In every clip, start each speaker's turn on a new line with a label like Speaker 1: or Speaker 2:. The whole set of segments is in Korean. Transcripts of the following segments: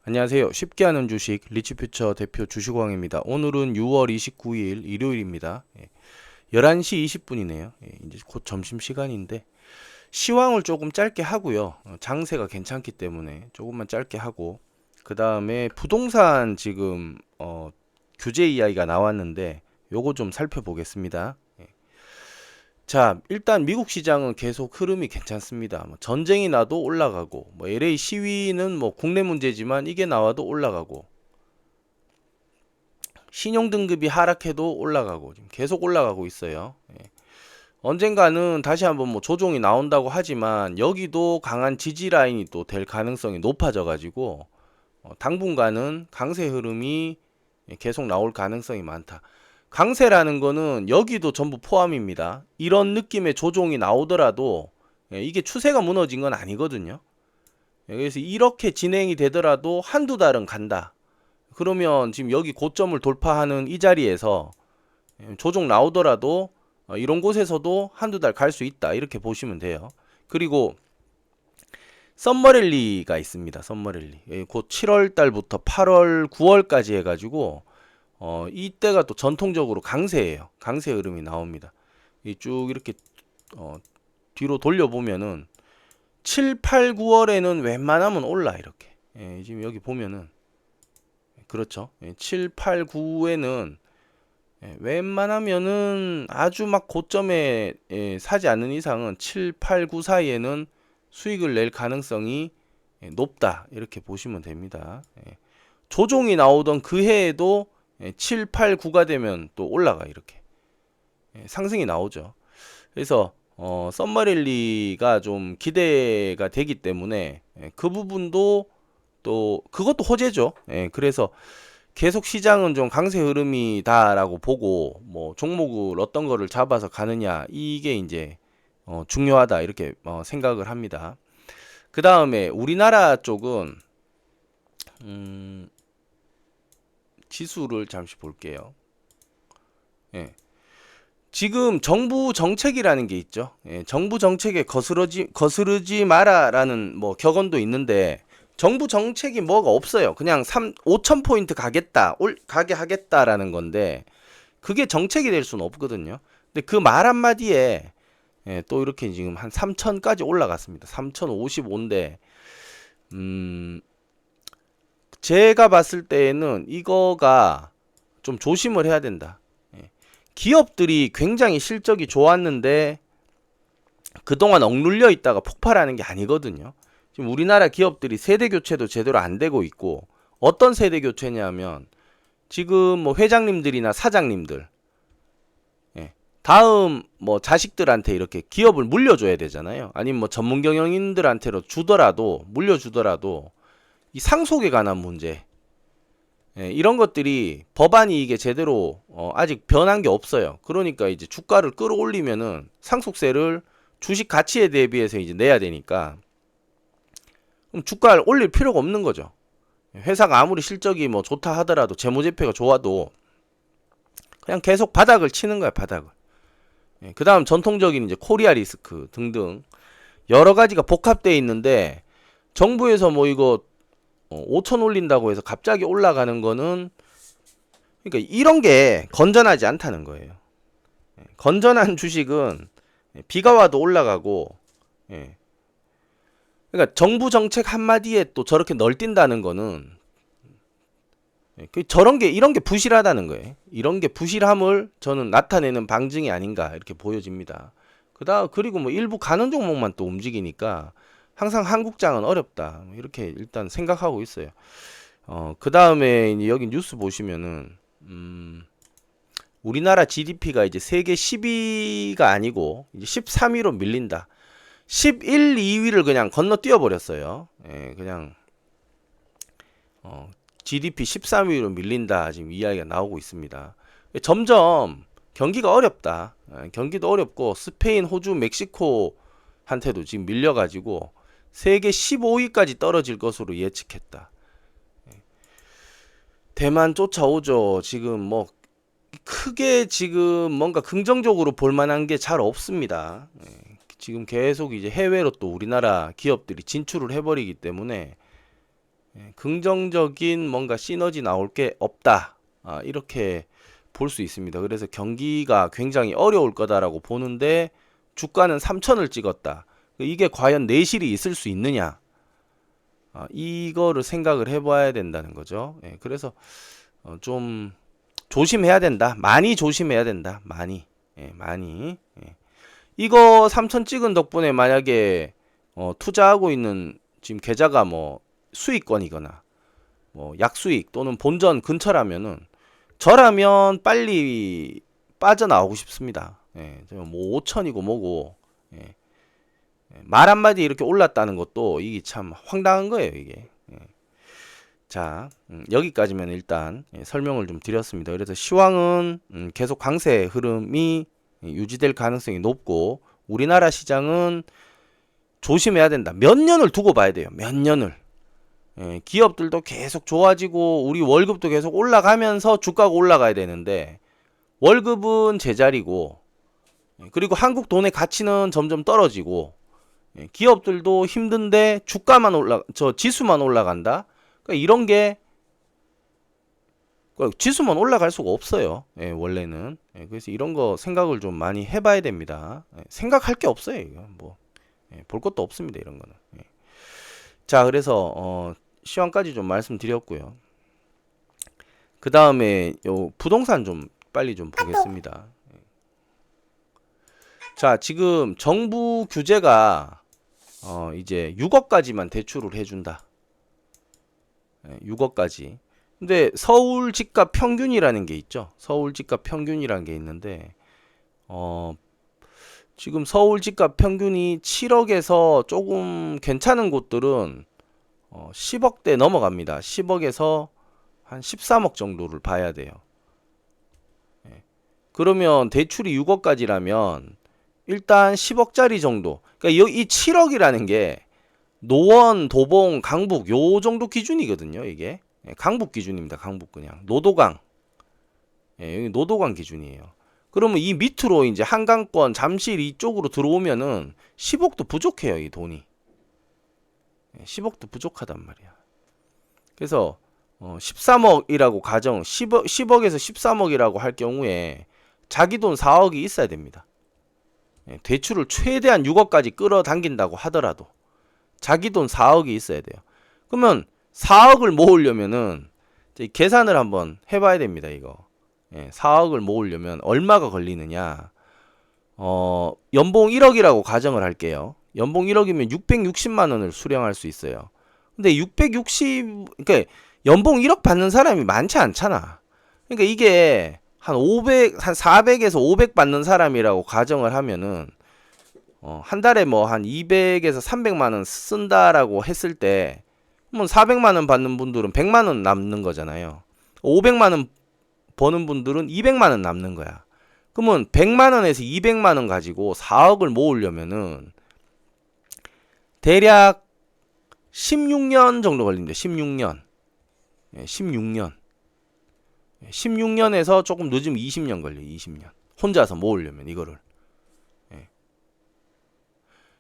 Speaker 1: 안녕하세요. 쉽게 하는 주식 리치퓨처 대표 주식왕입니다. 오늘은 6월 29일 일요일입니다. 11시 20분이네요. 이제 곧 점심시간인데 시황을 조금 짧게 하고요. 장세가 괜찮기 때문에 조금만 짧게 하고 그 다음에 부동산 지금 규제 이야기가 나왔는데 요거 좀 살펴보겠습니다. 자, 일단 미국 시장은 계속 흐름이 괜찮습니다. 뭐 전쟁이 나도 올라가고, 뭐 LA 시위는 뭐 국내 문제지만 이게 나와도 올라가고, 신용 등급이 하락해도 올라가고, 지금 계속 올라가고 있어요. 언젠가는 다시 한번 뭐 조정이 나온다고 하지만 여기도 강한 지지 라인이 또 될 가능성이 높아져 가지고 당분간은 강세 흐름이 계속 나올 가능성이 많다. 강세라는 거는 여기도 전부 포함입니다. 이런 느낌의 조정이 나오더라도 이게 추세가 무너진 건 아니거든요. 그래서 이렇게 진행이 되더라도 한두 달은 간다. 그러면 지금 여기 고점을 돌파하는 이 자리에서 조정 나오더라도 이런 곳에서도 한두 달 갈 수 있다. 이렇게 보시면 돼요. 그리고 썸머랠리가 있습니다. 썸머랠리. 곧 7월 달부터 8월, 9월까지 해가지고 이때가 또 전통적으로 강세예요. 강세 흐름이 나옵니다. 쭉 이렇게 뒤로 돌려보면은 7, 8, 9월에는 웬만하면 올라 이렇게. 지금 여기 보면은 그렇죠. 7, 8, 9에는 웬만하면은 아주 막 고점에 사지 않는 이상은 7, 8, 9 사이에는 수익을 낼 가능성이 높다. 이렇게 보시면 됩니다. 조종이 나오던 그 해에도 7, 8, 9가 되면 또 올라가 이렇게 상승이 나오죠. 그래서 썸머랠리가 좀 기대가 되기 때문에 그 부분도 또 그것도 호재죠. 그래서 계속 시장은 좀 강세 흐름이다라고 보고 뭐 종목을 어떤 거를 잡아서 가느냐 이게 이제 중요하다 이렇게 생각을 합니다. 그 다음에 우리나라 쪽은 지수를 잠시 볼게요. 예. 지금 정부 정책이라는 게 있죠. 정부 정책에 거스르지 마라라는 뭐 격언도 있는데 정부 정책이 뭐가 없어요. 그냥 5,000포인트 가게 하겠다라는 건데 그게 정책이 될 수는 없거든요. 근데 그 말 한마디에 또 이렇게 지금 한 3,000까지 올라갔습니다. 3,055인데 제가 봤을 때에는 이거가 좀 조심을 해야 된다. 기업들이 굉장히 실적이 좋았는데 그동안 억눌려 있다가 폭발하는 게 아니거든요. 지금 우리나라 기업들이 세대 교체도 제대로 안 되고 있고 어떤 세대 교체냐면 지금 뭐 회장님들이나 사장님들 다음 뭐 자식들한테 이렇게 기업을 물려줘야 되잖아요. 아니면 뭐 전문 경영인들한테로 물려주더라도 이 상속에 관한 문제 이런 것들이 법안이 이게 제대로 아직 변한 게 없어요. 그러니까 이제 주가를 끌어올리면은 상속세를 주식 가치에 대비해서 이제 내야 되니까 그럼 주가를 올릴 필요가 없는 거죠. 회사가 아무리 실적이 뭐 좋다 하더라도 재무제표가 좋아도 그냥 계속 바닥을 치는 거야, 바닥을. 그 다음 전통적인 이제 코리아 리스크 등등 여러 가지가 복합되어 있는데 정부에서 뭐 이거 5천 올린다고 해서 갑자기 올라가는 거는 그러니까 이런 게 건전하지 않다는 거예요. 건전한 주식은 비가 와도 올라가고 그러니까 정부 정책 한마디에 또 저렇게 널뛴다는 거는 이런 게 부실하다는 거예요. 이런 게 부실함을 저는 나타내는 방증이 아닌가 이렇게 보여집니다. 그리고 뭐 일부 가는 종목만 또 움직이니까 항상 한국장은 어렵다 이렇게 일단 생각하고 있어요. 그 다음에 여기 뉴스 보시면은 우리나라 GDP가 이제 세계 10위가 아니고 이제 13위로 밀린다. 11, 2위를 그냥 건너뛰어 버렸어요. 그냥 GDP 13위로 밀린다 지금 이야기가 나오고 있습니다. 점점 경기가 어렵다. 경기도 어렵고 스페인, 호주, 멕시코한테도 지금 밀려가지고 세계 15위까지 떨어질 것으로 예측했다. 대만 쫓아오죠. 지금 뭐 크게 지금 뭔가 긍정적으로 볼 만한 게 잘 없습니다. 지금 계속 이제 해외로 또 우리나라 기업들이 진출을 해버리기 때문에 긍정적인 뭔가 시너지 나올 게 없다. 이렇게 볼 수 있습니다. 그래서 경기가 굉장히 어려울 거다라고 보는데 주가는 3천을 찍었다. 이게 과연 내실이 있을 수 있느냐? 이거를 생각을 해봐야 된다는 거죠. 그래서 좀 조심해야 된다. 많이 조심해야 된다. 많이. 많이. 이거 3천 찍은 덕분에 만약에 투자하고 있는 지금 계좌가 뭐 수익권이거나 뭐 약수익 또는 본전 근처라면은 저라면 빨리 빠져나오고 싶습니다. 뭐 5천이고 뭐고 말 한마디 이렇게 올랐다는 것도 이게 참 황당한 거예요, 이게. 자, 여기까지면 일단 설명을 좀 드렸습니다. 그래서 시황은 계속 강세 흐름이 유지될 가능성이 높고 우리나라 시장은 조심해야 된다. 몇 년을 두고 봐야 돼요. 몇 년을. 기업들도 계속 좋아지고 우리 월급도 계속 올라가면서 주가가 올라가야 되는데 월급은 제자리고 그리고 한국 돈의 가치는 점점 떨어지고 기업들도 힘든데 주가만 지수만 올라간다. 그러니까 이런 게 지수만 올라갈 수가 없어요. 원래는. 그래서 이런 거 생각을 좀 많이 해봐야 됩니다. 생각할 게 없어요. 이거 뭐 볼 것도 없습니다. 이런 거는. 자, 그래서 시황까지 좀 말씀드렸고요. 그 다음에 요 부동산 좀 빨리 좀 보겠습니다. 자, 지금 정부 규제가 이제 6억까지만 대출을 해준다. 6억까지. 근데 서울 집값 평균이라는 게 있죠. 서울 집값 평균이라는 게 있는데 지금 서울 집값 평균이 7억에서 조금 괜찮은 곳들은 10억대 넘어갑니다. 10억에서 한 13억 정도를 봐야 돼요. 그러면 대출이 6억까지라면 일단 10억짜리 정도. 그러니까 이 7억이라는 게 노원, 도봉, 강북 요 정도 기준이거든요. 이게 강북 기준입니다. 강북 그냥 노도강. 여기 노도강 기준이에요. 그러면 이 밑으로 이제 한강권, 잠실 이쪽으로 들어오면은 10억도 부족해요. 이 돈이. 10억도 부족하단 말이야. 그래서 13억이라고 가정 10억에서 13억이라고 할 경우에 자기 돈 4억이 있어야 됩니다. 대출을 최대한 6억까지 끌어당긴다고 하더라도 자기 돈 4억이 있어야 돼요. 그러면 4억을 모으려면은 계산을 한번 해봐야 됩니다. 이거 4억을 모으려면 얼마가 걸리느냐. 연봉 1억이라고 가정을 할게요. 연봉 1억이면 660만 원을 수령할 수 있어요. 근데 그러니까 연봉 1억 받는 사람이 많지 않잖아. 그러니까 이게 한 400에서 500 받는 사람이라고 가정을 하면은 한 달에 뭐 한 200에서 300만 원 쓴다라고 했을 때 그러면 400만 원 받는 분들은 100만 원 남는 거잖아요. 500만 원 버는 분들은 200만 원 남는 거야. 그러면 100만 원에서 200만 원 가지고 4억을 모으려면은 대략 16년 정도 걸립니다. 16년. 16년. 16년에서 조금 늦으면 20년 걸려요. 20년. 혼자서 모으려면 이거를.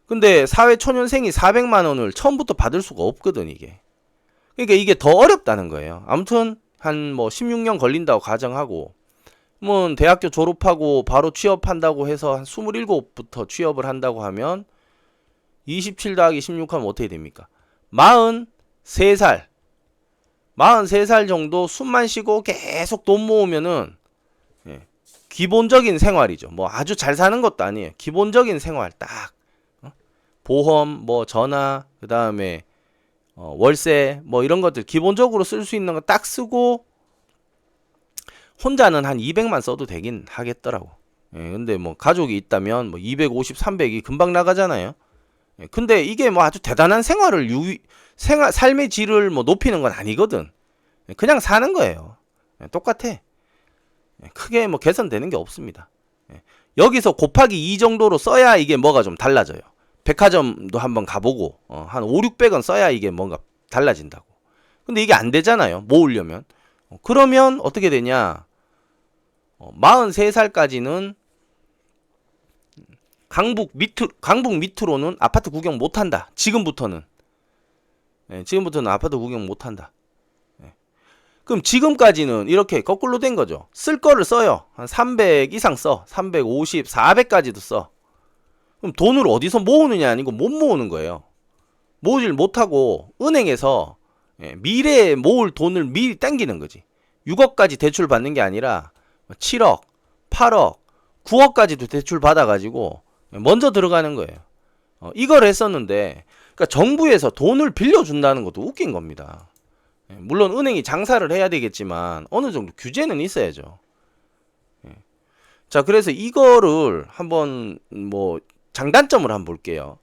Speaker 1: 근데 사회초년생이 400만 원을 처음부터 받을 수가 없거든, 이게. 그러니까 이게 더 어렵다는 거예요. 아무튼 한 뭐 16년 걸린다고 가정하고 뭐 대학교 졸업하고 바로 취업한다고 해서 한 27부터 취업을 한다고 하면 27 더하기 16 하면 어떻게 됩니까? 43살. 43살 정도 숨만 쉬고 계속 돈 모으면은 기본적인 생활이죠. 뭐 아주 잘 사는 것도 아니에요. 기본적인 생활 딱 보험, 뭐 전화, 그 다음에 월세, 뭐 이런 것들 기본적으로 쓸 수 있는 거 딱 쓰고 혼자는 한 200만 써도 되긴 하겠더라고. 근데 뭐 가족이 있다면 뭐 250, 300이 금방 나가잖아요. 근데 이게 뭐 아주 대단한 삶의 질을 뭐 높이는 건 아니거든. 그냥 사는 거예요. 똑같아. 크게 뭐 개선되는 게 없습니다. 여기서 곱하기 2 정도로 써야 이게 뭐가 좀 달라져요. 백화점도 한번 가보고 한 5, 600원 써야 이게 뭔가 달라진다고. 근데 이게 안 되잖아요. 모으려면. 그러면 어떻게 되냐. 43살까지는 강북 밑으로는 아파트 구경 못한다. 지금부터는. 지금부터는 아파트 구경 못한다. 그럼 지금까지는 이렇게 거꾸로 된 거죠. 쓸 거를 써요. 한 300 이상 써. 350, 400까지도 써. 그럼 돈을 어디서 모으느냐 아니고 못 모으는 거예요. 모으질 못하고 은행에서 미래에 모을 돈을 미리 땡기는 거지. 6억까지 대출 받는 게 아니라 7억, 8억, 9억까지도 대출 받아가지고 먼저 들어가는 거예요. 이걸 했었는데, 그러니까 정부에서 돈을 빌려준다는 것도 웃긴 겁니다. 물론 은행이 장사를 해야 되겠지만 어느 정도 규제는 있어야죠. 자, 그래서 이거를 한번 뭐 장단점을 한번 볼게요.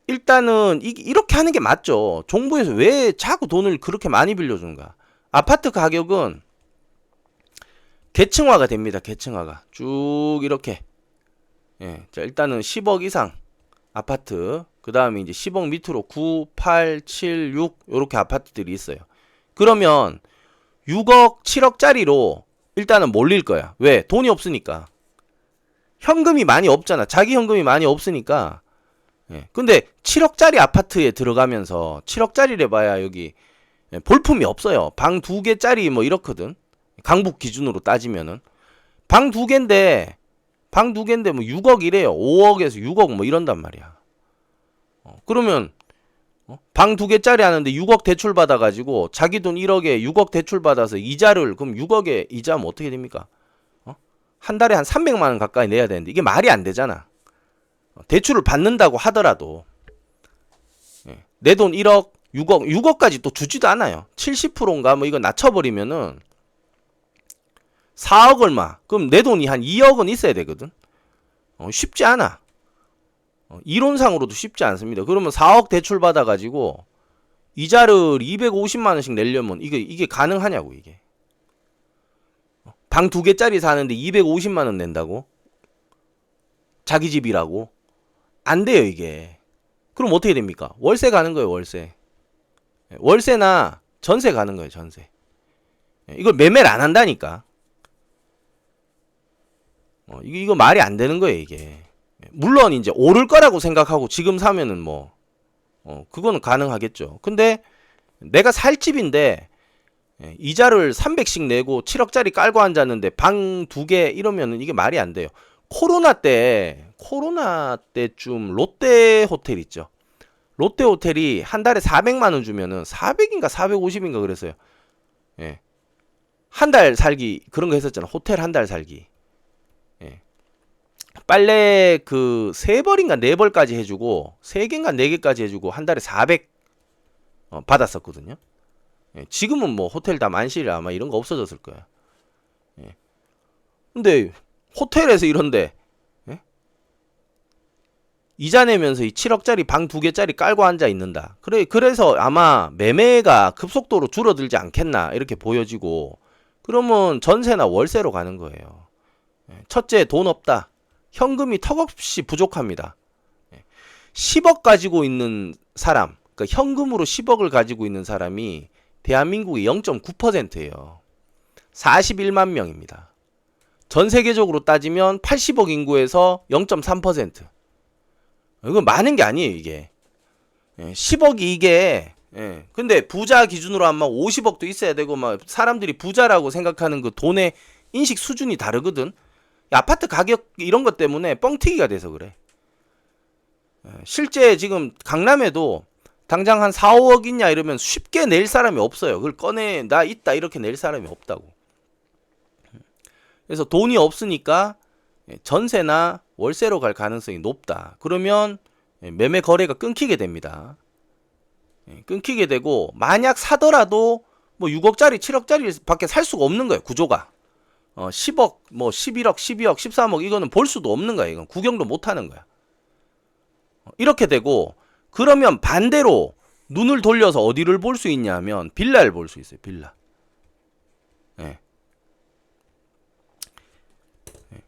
Speaker 1: 일단은 이렇게 하는 게 맞죠. 정부에서 왜 자꾸 돈을 그렇게 많이 빌려주는가? 아파트 가격은 계층화가 됩니다. 계층화가 쭉 이렇게. 자, 일단은 10억 이상 아파트, 그 다음에 이제 10억 밑으로 9, 8, 7, 6 요렇게 아파트들이 있어요. 그러면 6억, 7억짜리로 일단은 몰릴 거야. 왜? 돈이 없으니까. 현금이 많이 없잖아. 자기 현금이 많이 없으니까. 근데 7억짜리 아파트에 들어가면서 7억짜리래 봐야 여기 볼품이 없어요. 방 2개짜리 뭐 이렇거든. 강북 기준으로 따지면은 방 2개인데 뭐 6억이래요. 5억에서 6억 뭐 이런단 말이야. 그러면 방 2개짜리 하는데 6억 대출 받아가지고 자기 돈 1억에 6억 대출 받아서 이자를, 그럼 6억에 이자면 어떻게 됩니까? 한 달에 한 300만 원 가까이 내야 되는데 이게 말이 안 되잖아. 대출을 받는다고 하더라도 내 돈 1억, 6억까지 또 주지도 않아요. 70%인가 뭐 이거 낮춰버리면은 4억 얼마. 그럼 내 돈이 한 2억은 있어야 되거든. 쉽지 않아. 이론상으로도 쉽지 않습니다. 그러면 4억 대출 받아가지고 이자를 250만 원씩 내려면 이게 가능하냐고, 이게. 방 2개짜리 사는데 250만 원 낸다고? 자기 집이라고? 안 돼요, 이게. 그럼 어떻게 됩니까? 월세 가는 거예요, 월세. 월세나 전세 가는 거예요, 전세. 이걸 매매를 안 한다니까. 이거 말이 안 되는 거예요, 이게. 물론 이제 오를 거라고 생각하고 지금 사면은 뭐 그거는 가능하겠죠. 근데 내가 살 집인데 이자를 300씩 내고 7억짜리 깔고 앉았는데 방 2개 이러면은 이게 말이 안 돼요. 코로나 때쯤 롯데 호텔 있죠. 롯데 호텔이 한 달에 400만 원 주면은 400인가 450인가 그랬어요. 한 달 살기 그런 거 했었잖아. 호텔 한 달 살기. 빨래 그 3벌인가 4벌까지 해주고 3개인가 4개까지 해주고 한 달에 400 받았었거든요. 지금은 뭐 호텔 다 만실이라 아마 이런 거 없어졌을 거야. 근데 호텔에서 이런데 이자 내면서 이 7억짜리 방 2개짜리 깔고 앉아 있는다. 그래서 아마 매매가 급속도로 줄어들지 않겠나 이렇게 보여지고, 그러면 전세나 월세로 가는 거예요. 첫째, 돈 없다. 현금이 턱없이 부족합니다. 10억 가지고 있는 사람, 그러니까 현금으로 10억을 가지고 있는 사람이 대한민국의 0.9%예요. 41만 명입니다. 전 세계적으로 따지면 80억 인구에서 0.3%. 이건 많은 게 아니에요, 이게. 10억이 이게, 근데 부자 기준으로 아마 50억도 있어야 되고, 막 사람들이 부자라고 생각하는 그 돈의 인식 수준이 다르거든. 아파트 가격 이런 것 때문에 뻥튀기가 돼서 그래. 실제 지금 강남에도 당장 한 4, 5억 있냐 이러면 쉽게 낼 사람이 없어요. 그걸 꺼내, 나 있다 이렇게 낼 사람이 없다고. 그래서 돈이 없으니까 전세나 월세로 갈 가능성이 높다. 그러면 매매 거래가 끊기게 됩니다. 끊기게 되고, 만약 사더라도 뭐 6억짜리 7억짜리 밖에 살 수가 없는 거예요, 구조가. 10억 뭐 11억 12억 13억 이거는 볼 수도 없는 거야. 이건 구경도 못 하는 거야. 이렇게 되고, 그러면 반대로 눈을 돌려서 어디를 볼 수 있냐면 빌라를 볼 수 있어요. 빌라.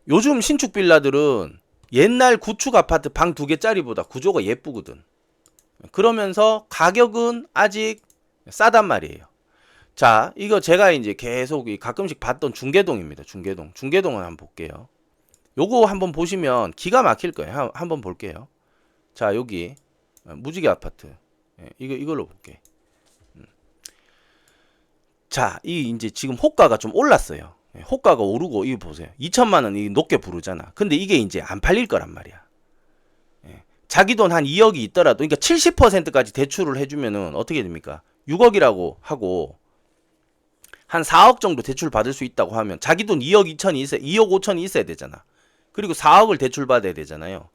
Speaker 1: 요즘 신축 빌라들은 옛날 구축 아파트 방 2개짜리보다 구조가 예쁘거든. 그러면서 가격은 아직 싸단 말이에요. 자, 이거 제가 이제 계속 가끔씩 봤던 중계동입니다. 중계동을 한번 볼게요. 요거 한번 보시면 기가 막힐 거예요. 한번 볼게요. 자, 여기 무지개 아파트. 이걸로 볼게. 자, 이 이제 지금 호가가 좀 올랐어요. 호가가 오르고 이거 보세요. 2천만 원 이 높게 부르잖아. 근데 이게 이제 안 팔릴 거란 말이야. 자기 돈 한 2억이 있더라도 그러니까 70%까지 대출을 해주면은 어떻게 됩니까? 6억이라고 하고 한 4억 정도 대출 받을 수 있다고 하면 자기 돈 2억 2천이 있어야 2억 5천이 있어야 되잖아. 그리고 4억을 대출 받아야 되잖아요.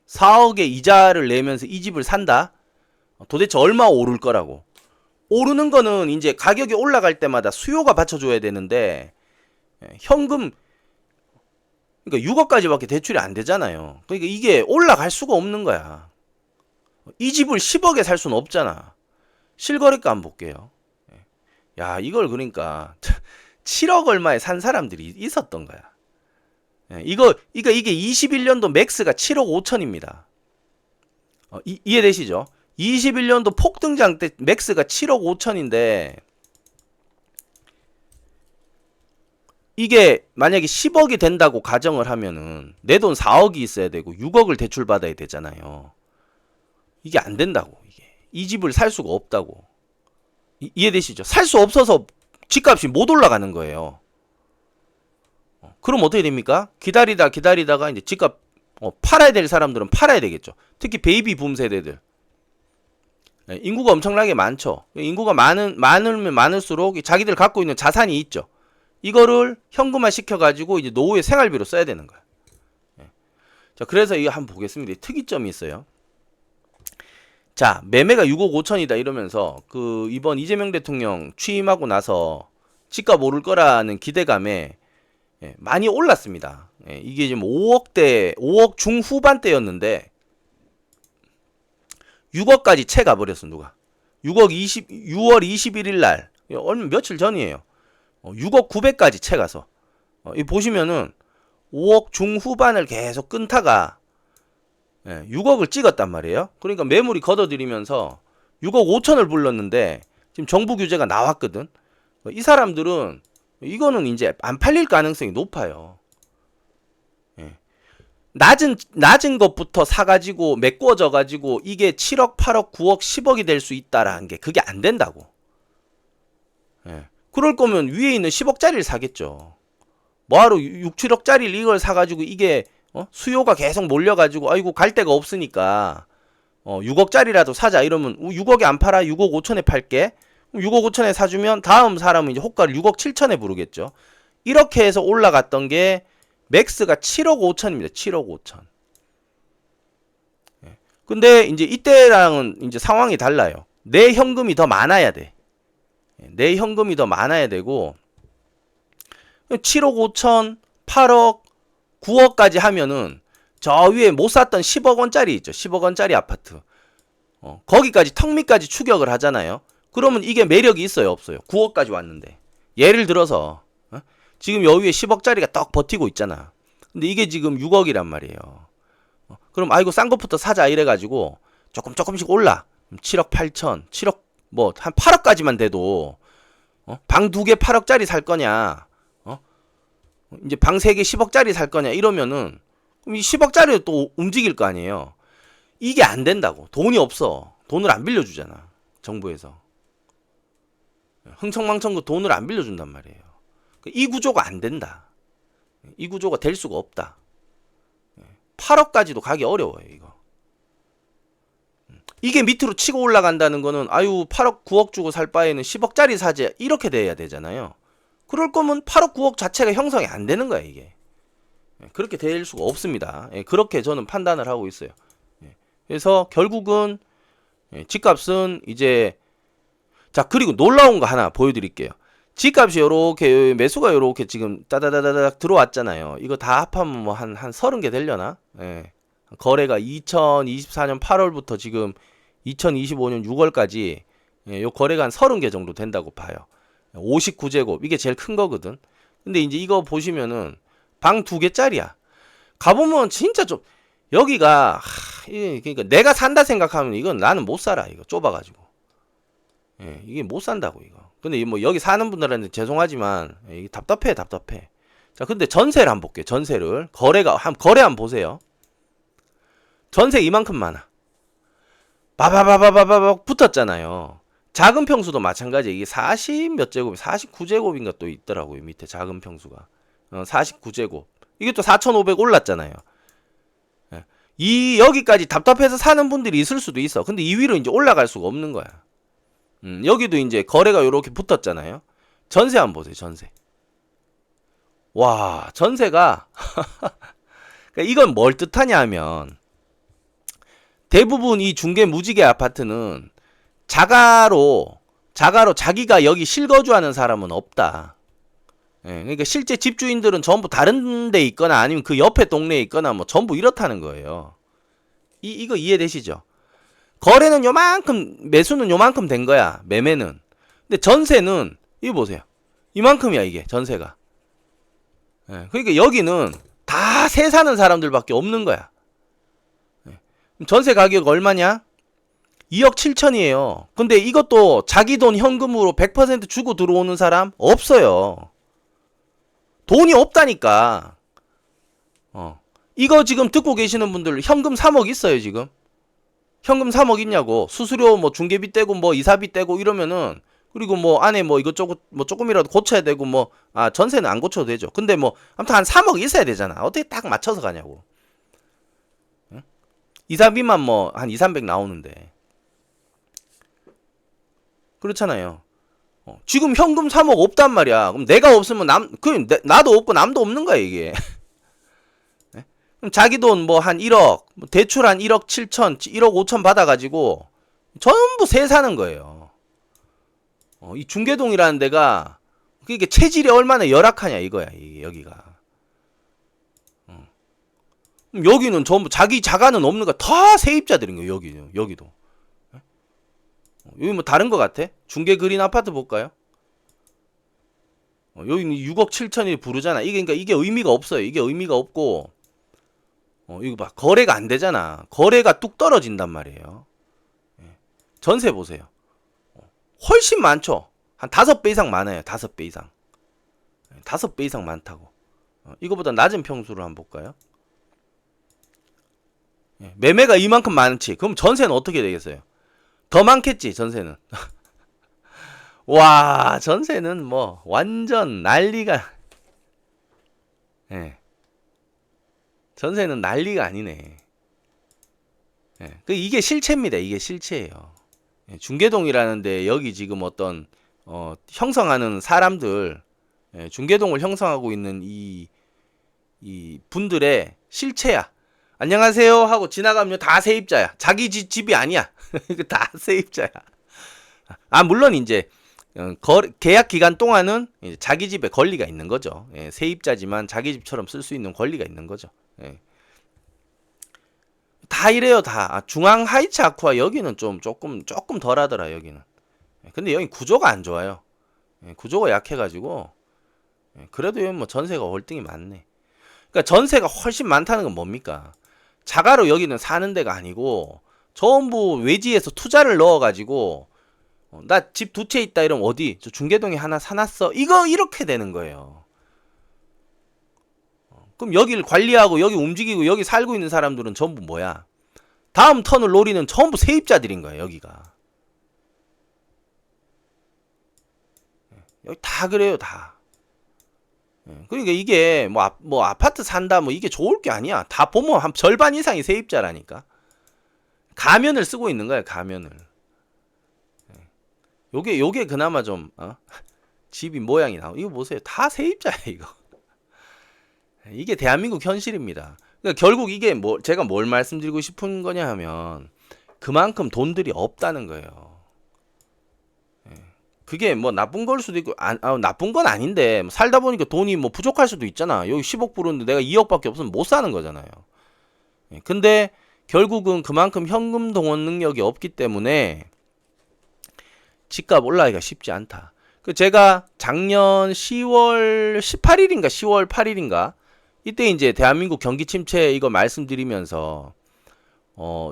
Speaker 1: 4억의 이자를 내면서 이 집을 산다? 도대체 얼마 오를 거라고? 오르는 거는 이제 가격이 올라갈 때마다 수요가 받쳐줘야 되는데 현금 그러니까 6억까지밖에 대출이 안 되잖아요. 그러니까 이게 올라갈 수가 없는 거야. 이 집을 10억에 살 수는 없잖아. 실거래가 한번 볼게요. 야, 이걸 그러니까 7억 얼마에 산 사람들이 있었던 거야. 이게 21년도 맥스가 7억 5천입니다. 이해되시죠? 21년도 폭등장 때 맥스가 7억 5천인데 이게 만약에 10억이 된다고 가정을 하면은 내 돈 4억이 있어야 되고 6억을 대출 받아야 되잖아요. 이게 안 된다고. 이게 이 집을 살 수가 없다고. 이해되시죠? 살 수 없어서 집값이 못 올라가는 거예요. 그럼 어떻게 됩니까? 기다리다가 이제 집값 팔아야 될 사람들은 팔아야 되겠죠. 특히 베이비 붐 세대들. 인구가 엄청나게 많죠. 인구가 많으면 많을수록 자기들 갖고 있는 자산이 있죠. 이거를 현금화 시켜가지고 이제 노후의 생활비로 써야 되는 거야. 자, 그래서 이거 한번 보겠습니다. 특이점이 있어요. 자, 매매가 6억 5천이다 이러면서 그 이번 이재명 대통령 취임하고 나서 집값 오를 거라는 기대감에 많이 올랐습니다. 이게 지금 5억 중후반대였는데 6억까지 채 가버렸어. 누가 6월 21일 날 얼마 며칠 전이에요. 6억 900까지 채 가서 이 보시면은 5억 중후반을 계속 끊다가 6억을 찍었단 말이에요. 그러니까 매물이 걷어들이면서 6억 5천을 불렀는데 지금 정부 규제가 나왔거든. 이 사람들은 이거는 이제 안 팔릴 가능성이 높아요. 낮은 것부터 사가지고 메꿔져가지고 이게 7억, 8억, 9억, 10억이 될 수 있다라는 게 그게 안 된다고. 그럴 거면 위에 있는 10억짜리를 사겠죠. 뭐하러 6, 7억짜리를 이걸 사가지고 이게 수요가 계속 몰려가지고 아이고 갈 데가 없으니까 6억짜리라도 사자 이러면 6억에 안 팔아 6억 5천에 팔게 6억 5천에 사주면 다음 사람은 이제 호가를 6억 7천에 부르겠죠. 이렇게 해서 올라갔던 게 맥스가 7억 5천입니다. 7억 5천. 근데 이제 이때랑은 이제 상황이 달라요. 내 현금이 더 많아야 돼. 내 현금이 더 많아야 되고 7억 5천, 8억, 9억까지 하면은 저 위에 못 샀던 10억 원짜리 있죠. 10억 원짜리 아파트. 거기까지 턱밑까지 추격을 하잖아요. 그러면 이게 매력이 있어요, 없어요? 9억까지 왔는데. 예를 들어서 지금 여기에 10억짜리가 떡 버티고 있잖아. 근데 이게 지금 6억이란 말이에요. 그럼 아이고 싼 것부터 사자 이래가지고 조금씩 올라. 7억 8천, 7억 뭐 한 8억까지만 돼도 방 2개 8억짜리 살 거냐? 이제 방 3개 10억짜리 살 거냐 이러면은 그럼 이 10억짜리도 또 움직일 거 아니에요. 이게 안 된다고. 돈이 없어. 돈을 안 빌려주잖아. 정부에서. 흥청망청 그 돈을 안 빌려준단 말이에요. 이 구조가 안 된다. 이 구조가 될 수가 없다. 8억까지도 가기 어려워요, 이거. 이게 밑으로 치고 올라간다는 거는 아유 8억 9억 주고 살 바에는 10억짜리 사지 이렇게 돼야 되잖아요. 그럴 거면 8억 9억 자체가 형성이 안 되는 거야 이게. 그렇게 될 수가 없습니다. 그렇게 저는 판단을 하고 있어요. 그래서 결국은 집값은 이제 자 그리고 놀라운 거 하나 보여드릴게요. 집값이 요렇게 매수가 요렇게 지금 따다다다닥 들어왔잖아요. 이거 다 합하면 뭐 한 30개 되려나? 거래가 2024년 8월부터 지금 2025년 6월까지 요 거래가 한 30개 정도 된다고 봐요. 59제곱 이게 제일 큰 거거든. 근데 이제 이거 보시면은 방 2개짜리야. 가보면 진짜 좀 여기가 그러니까 내가 산다 생각하면 이건 나는 못 살아. 이거 좁아가지고 이게 못 산다고 이거. 근데 뭐 여기 사는 분들한테 죄송하지만 이게 답답해. 자 근데 전세를 한번 볼게요. 전세를 거래 한번 보세요. 전세 이만큼 많아. 바바바바바바 붙었잖아요. 작은 평수도 마찬가지. 이게 40 몇 제곱, 49제곱인가 또 있더라고요. 밑에 작은 평수가. 49제곱. 이게 또 4,500 올랐잖아요. 예. 이 여기까지 답답해서 사는 분들이 있을 수도 있어. 근데 이 위로 이제 올라갈 수가 없는 거야. 여기도 이제 거래가 요렇게 붙었잖아요. 전세 한번 보세요. 전세. 와, 전세가 그러니까 이건 뭘 뜻하냐 하면 대부분 이 중개 무지개 아파트는 자가로 자기가 여기 실거주하는 사람은 없다. 예, 그러니까 실제 집주인들은 전부 다른 데 있거나 아니면 그 옆에 동네에 있거나 뭐 전부 이렇다는 거예요. 이거 이해되시죠? 거래는 요만큼, 매수는 요만큼 된 거야. 매매는. 근데 전세는 이거 보세요. 이만큼이야 이게 전세가. 예, 그러니까 여기는 다 세 사는 사람들밖에 없는 거야. 예. 전세 가격 얼마냐? 2억 7천이에요. 근데 이것도 자기 돈 현금으로 100% 주고 들어오는 사람 없어요. 돈이 없다니까. 이거 지금 듣고 계시는 분들 현금 3억 있어요, 지금? 현금 3억 있냐고. 수수료 뭐 중개비 떼고 뭐 이사비 떼고 이러면은 그리고 뭐 안에 뭐 이것저것 뭐 조금이라도 고쳐야 되고 뭐 전세는 안 고쳐도 되죠. 근데 뭐 아무튼 한 3억 있어야 되잖아. 어떻게 딱 맞춰서 가냐고. 응? 이사비만 뭐 한 2, 300 나오는데. 그렇잖아요. 지금 현금 3억 없단 말이야. 그럼 내가 없으면 나도 없고 남도 없는 거야, 이게. 네? 그럼 자기 돈 뭐 한 1억, 대출 한 1억 7천, 1억 5천 받아가지고 전부 세 사는 거예요. 이 중계동이라는 데가 그게 체질이 얼마나 열악하냐 이거야, 이게 여기가. 여기는 전부 자기 자가는 없는 거 다 세입자들인 거예요, 여기도. 여기 뭐 다른 거 같아? 중계 그린 아파트 볼까요? 여기는 6억 7천이 부르잖아. 그러니까 이게 의미가 없어요. 이게 의미가 없고, 이거 봐. 거래가 안 되잖아. 거래가 뚝 떨어진단 말이에요. 전세 보세요. 훨씬 많죠? 한 5배 이상 많아요. 5배 이상. 5배 이상 많다고. 이거보다 낮은 평수를 한번 볼까요? 매매가 이만큼 많지. 그럼 전세는 어떻게 되겠어요? 더 많겠지, 전세는. 와, 전세는 뭐 완전 난리가. 예. 전세는 난리가 아니네. 예. 이게 실체입니다. 이게 실체예요. 예. 중계동이라는데 여기 지금 어떤 형성하는 사람들, 예. 중계동을 형성하고 있는 이 분들의 실체야. 안녕하세요 하고 지나가면 다 세입자야. 자기 집이 아니야. 다 세입자야. 물론 이제 계약 기간 동안은 이제 자기 집에 권리가 있는 거죠. 예, 세입자지만 자기 집처럼 쓸 수 있는 권리가 있는 거죠. 예. 다 이래요, 다. 중앙 하이츠 아쿠아 여기는 조금 덜하더라, 여기는. 근데 여기 구조가 안 좋아요. 예, 구조가 약해가지고. 그래도 여기 뭐 전세가 월등히 많네. 그러니까 전세가 훨씬 많다는 건 뭡니까? 자가로 여기는 사는 데가 아니고 전부 외지에서 투자를 넣어가지고 나 집 2채 있다 이러면 어디? 저 중계동에 하나 사놨어. 이거 이렇게 되는 거예요. 그럼 여기를 관리하고 여기 움직이고 여기 살고 있는 사람들은 전부 뭐야? 다음 턴을 노리는 전부 세입자들인 거예요. 여기가. 여기 다 그래요, 다. 그러니까 이게 뭐 아파트 산다 뭐 이게 좋을 게 아니야. 다 보면 한 절반 이상이 세입자라니까. 가면을 쓰고 있는 거야, 가면을. 요게 그나마 좀 집이 모양이 나오. 이거 보세요. 다 세입자야, 이거. 이게 대한민국 현실입니다. 그러니까 결국 이게 제가 뭘 말씀드리고 싶은 거냐 하면 그만큼 돈들이 없다는 거예요. 그게 뭐 나쁜 걸 수도 있고 나쁜 건 아닌데 살다 보니까 돈이 뭐 부족할 수도 있잖아. 여기 10억 부르는데 내가 2억밖에 없으면 못 사는 거잖아요. 근데 결국은 그만큼 현금 동원 능력이 없기 때문에 집값 올라가기가 쉽지 않다. 제가 작년 10월 18일인가 10월 8일인가 이때 이제 대한민국 경기 침체 이거 말씀드리면서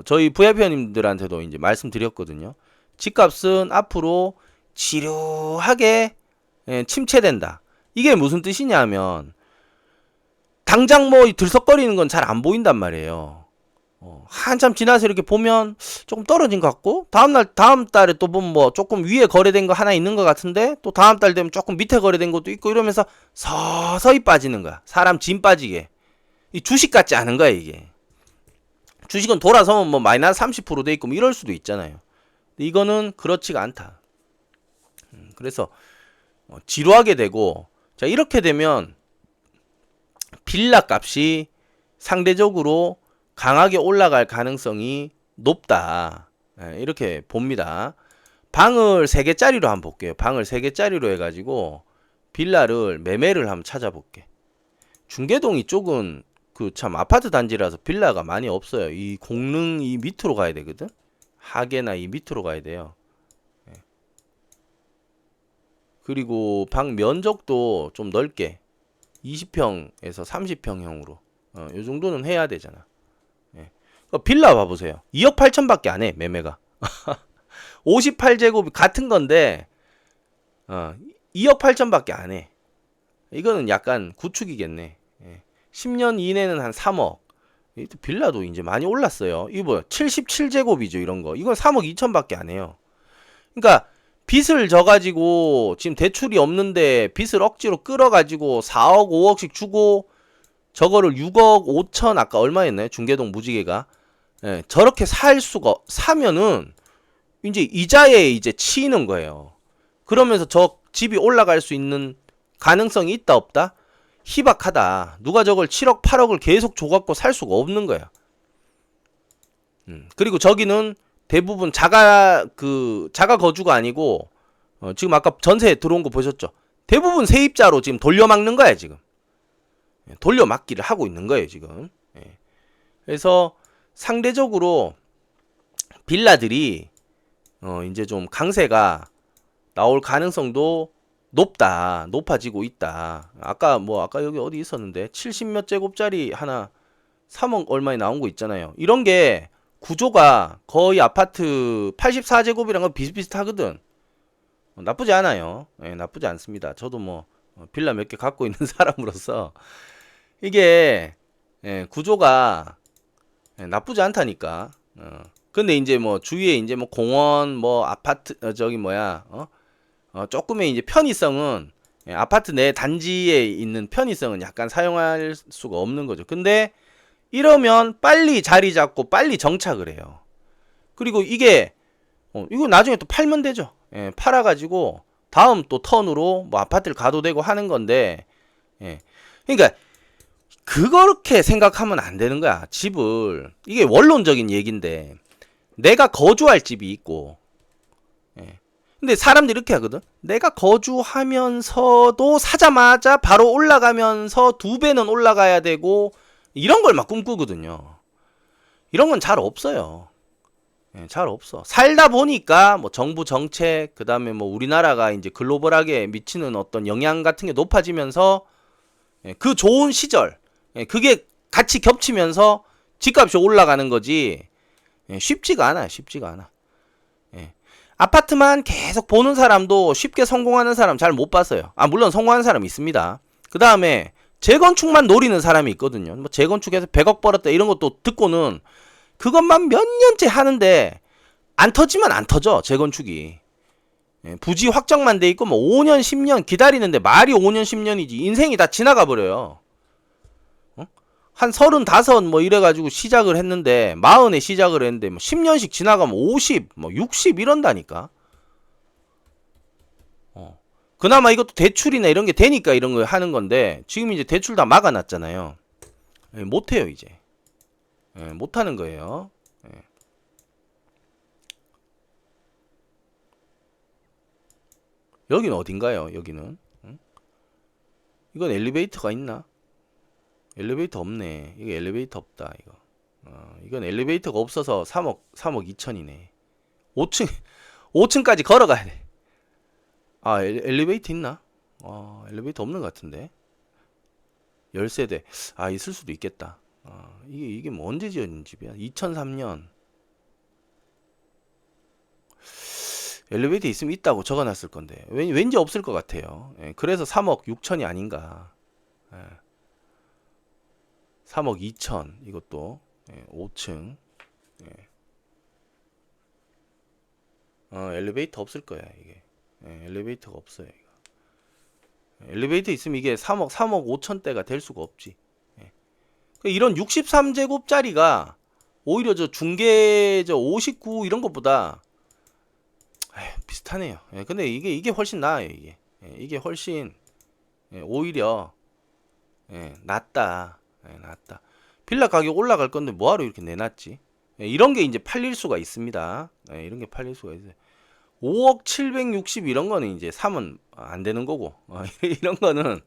Speaker 1: 저희 VIP님들한테도 이제 말씀드렸거든요. 집값은 앞으로 지루하게 침체된다. 이게 무슨 뜻이냐면 당장 뭐 들썩거리는 건 잘 안 보인단 말이에요. 한참 지나서 이렇게 보면 조금 떨어진 것 같고, 다음 달에 또 보면 뭐 조금 위에 거래된 거 하나 있는 것 같은데, 또 다음 달 되면 조금 밑에 거래된 것도 있고, 이러면서 서서히 빠지는 거야. 사람 짐 빠지게. 이 주식 같지 않은 거야, 이게. 주식은 돌아서면 뭐 마이너스 30% 돼 있고 뭐 이럴 수도 있잖아요. 근데 이거는 그렇지가 않다. 그래서 지루하게 되고, 자, 이렇게 되면 빌라 값이 상대적으로 강하게 올라갈 가능성이 높다. 이렇게 봅니다. 방을 3개짜리로 한번 볼게요. 방을 3개짜리로 해가지고 빌라를 매매를 한번 찾아볼게. 중계동 이쪽은 그 참 아파트 단지라서 빌라가 많이 없어요. 이 공릉 이 밑으로 가야 되거든. 하계나 이 밑으로 가야 돼요. 그리고 방 면적도 좀 넓게 20평에서 30평형으로 요 정도는 해야 되잖아. 빌라 봐보세요. 2억 8천밖에 안 해, 매매가. 58제곱 같은 건데 2억 8천밖에 안 해. 이거는 약간 구축이겠네. 10년 이내는 한 3억. 빌라도 이제 많이 올랐어요. 이거 77제곱이죠, 이런 거. 이건 3억 2천밖에 안 해요. 그러니까 빚을 져가지고 지금 대출이 없는데 빚을 억지로 끌어가지고 4억 5억씩 주고 저거를 6억 5천 아까 얼마였나요? 중계동 무지개가. 저렇게 사면은 이제 이자에 이제 치이는 거예요. 그러면서 저 집이 올라갈 수 있는 가능성이 있다 없다? 희박하다. 누가 저걸 7억 8억을 계속 줘갖고 살 수가 없는 거야. 그리고 저기는 대부분 자가 거주가 아니고 지금 아까 전세 들어온 거 보셨죠? 대부분 세입자로 지금 돌려막는 거야 지금. 돌려막기를 하고 있는 거예요 지금. 그래서 상대적으로 빌라들이 이제 좀 강세가 나올 가능성도 높아지고 있다. 아까 여기 어디 있었는데 70몇 제곱짜리 하나 3억 얼마에 나온 거 있잖아요. 이런 게 구조가 거의 아파트 84제곱이랑 건 비슷비슷하거든. 나쁘지 않아요. 나쁘지 않습니다. 저도 뭐 빌라 몇 개 갖고 있는 사람으로서 이게 구조가 나쁘지 않다니까. 근데 이제 뭐 주위에 이제 뭐 공원 뭐 아파트 조금의 이제 편의성은 아파트 내 단지에 있는 편의성은 약간 사용할 수가 없는 거죠. 근데 이러면 빨리 자리 잡고 빨리 정착을 해요. 그리고 이거 나중에 또 팔면 되죠. 팔아가지고 다음 또 턴으로 뭐 아파트를 가도 되고 하는 건데, 그러니까 그렇게 생각하면 안 되는 거야. 집을 이게 원론적인 얘기인데 내가 거주할 집이 있고, 근데 사람들이 이렇게 하거든. 내가 거주하면서도 사자마자 바로 올라가면서 2배는 올라가야 되고 이런 걸 막 꿈꾸거든요. 이런 건 잘 없어요. 잘 없어. 살다 보니까 뭐 정부 정책, 그 다음에 뭐 우리나라가 이제 글로벌하게 미치는 어떤 영향 같은 게 높아지면서 그 좋은 시절, 그게 같이 겹치면서 집값이 올라가는 거지. 쉽지가 않아요. 쉽지가 않아. 아파트만 계속 보는 사람도 쉽게 성공하는 사람 잘 못 봤어요. 물론 성공하는 사람 있습니다. 그 다음에 재건축만 노리는 사람이 있거든요. 뭐 재건축해서 100억 벌었다 이런 것도 듣고는 그것만 몇 년째 하는데 안 터지면 안 터져, 재건축이. 부지 확정만 돼 있고 뭐 5년 10년 기다리는데 말이 5년 10년이지 인생이 다 지나가 버려요. 한 35 뭐 이래가지고 시작을 했는데 40에 시작을 했는데 뭐 10년씩 지나가면 50, 뭐 60 이런다니까. 그나마 이것도 대출이나 이런 게 되니까 이런 거 하는 건데 지금 이제 대출 다 막아놨잖아요. 못해요 이제. 못하는 거예요. 여기는 어딘가요? 여기는 이건 엘리베이터가 있나? 엘리베이터 없네. 이거 엘리베이터 없다. 이건 엘리베이터가 없어서 3억 2천이네. 5층까지 걸어가야 돼. 엘리베이터 있나? 엘리베이터 없는 것 같은데. 10세대. 있을 수도 있겠다. 이게 뭐 언제 지어진 집이야? 2003년. 엘리베이터 있으면 있다고 적어놨을 건데 왠지 없을 것 같아요. 그래서 3억 6천이 아닌가. 3억 2천 이것도 5층. 엘리베이터 없을 거야, 이게. 엘리베이터가 없어요, 이거. 엘리베이터 있으면 이게 3억 5천대가 될 수가 없지. 이런 63제곱짜리가 오히려 저 중계 저 59 이런 것보다 비슷하네요. 근데 이게 훨씬 나아요, 이게. 이게 훨씬 오히려 낫다. 낫다. 빌라 가격 올라갈 건데 뭐하러 이렇게 내놨지? 이런 게 이제 팔릴 수가 있습니다. 이런 게 팔릴 수가 있어요. 5억 760 이런 거는 이제 사면 안 되는 거고, 이런 거는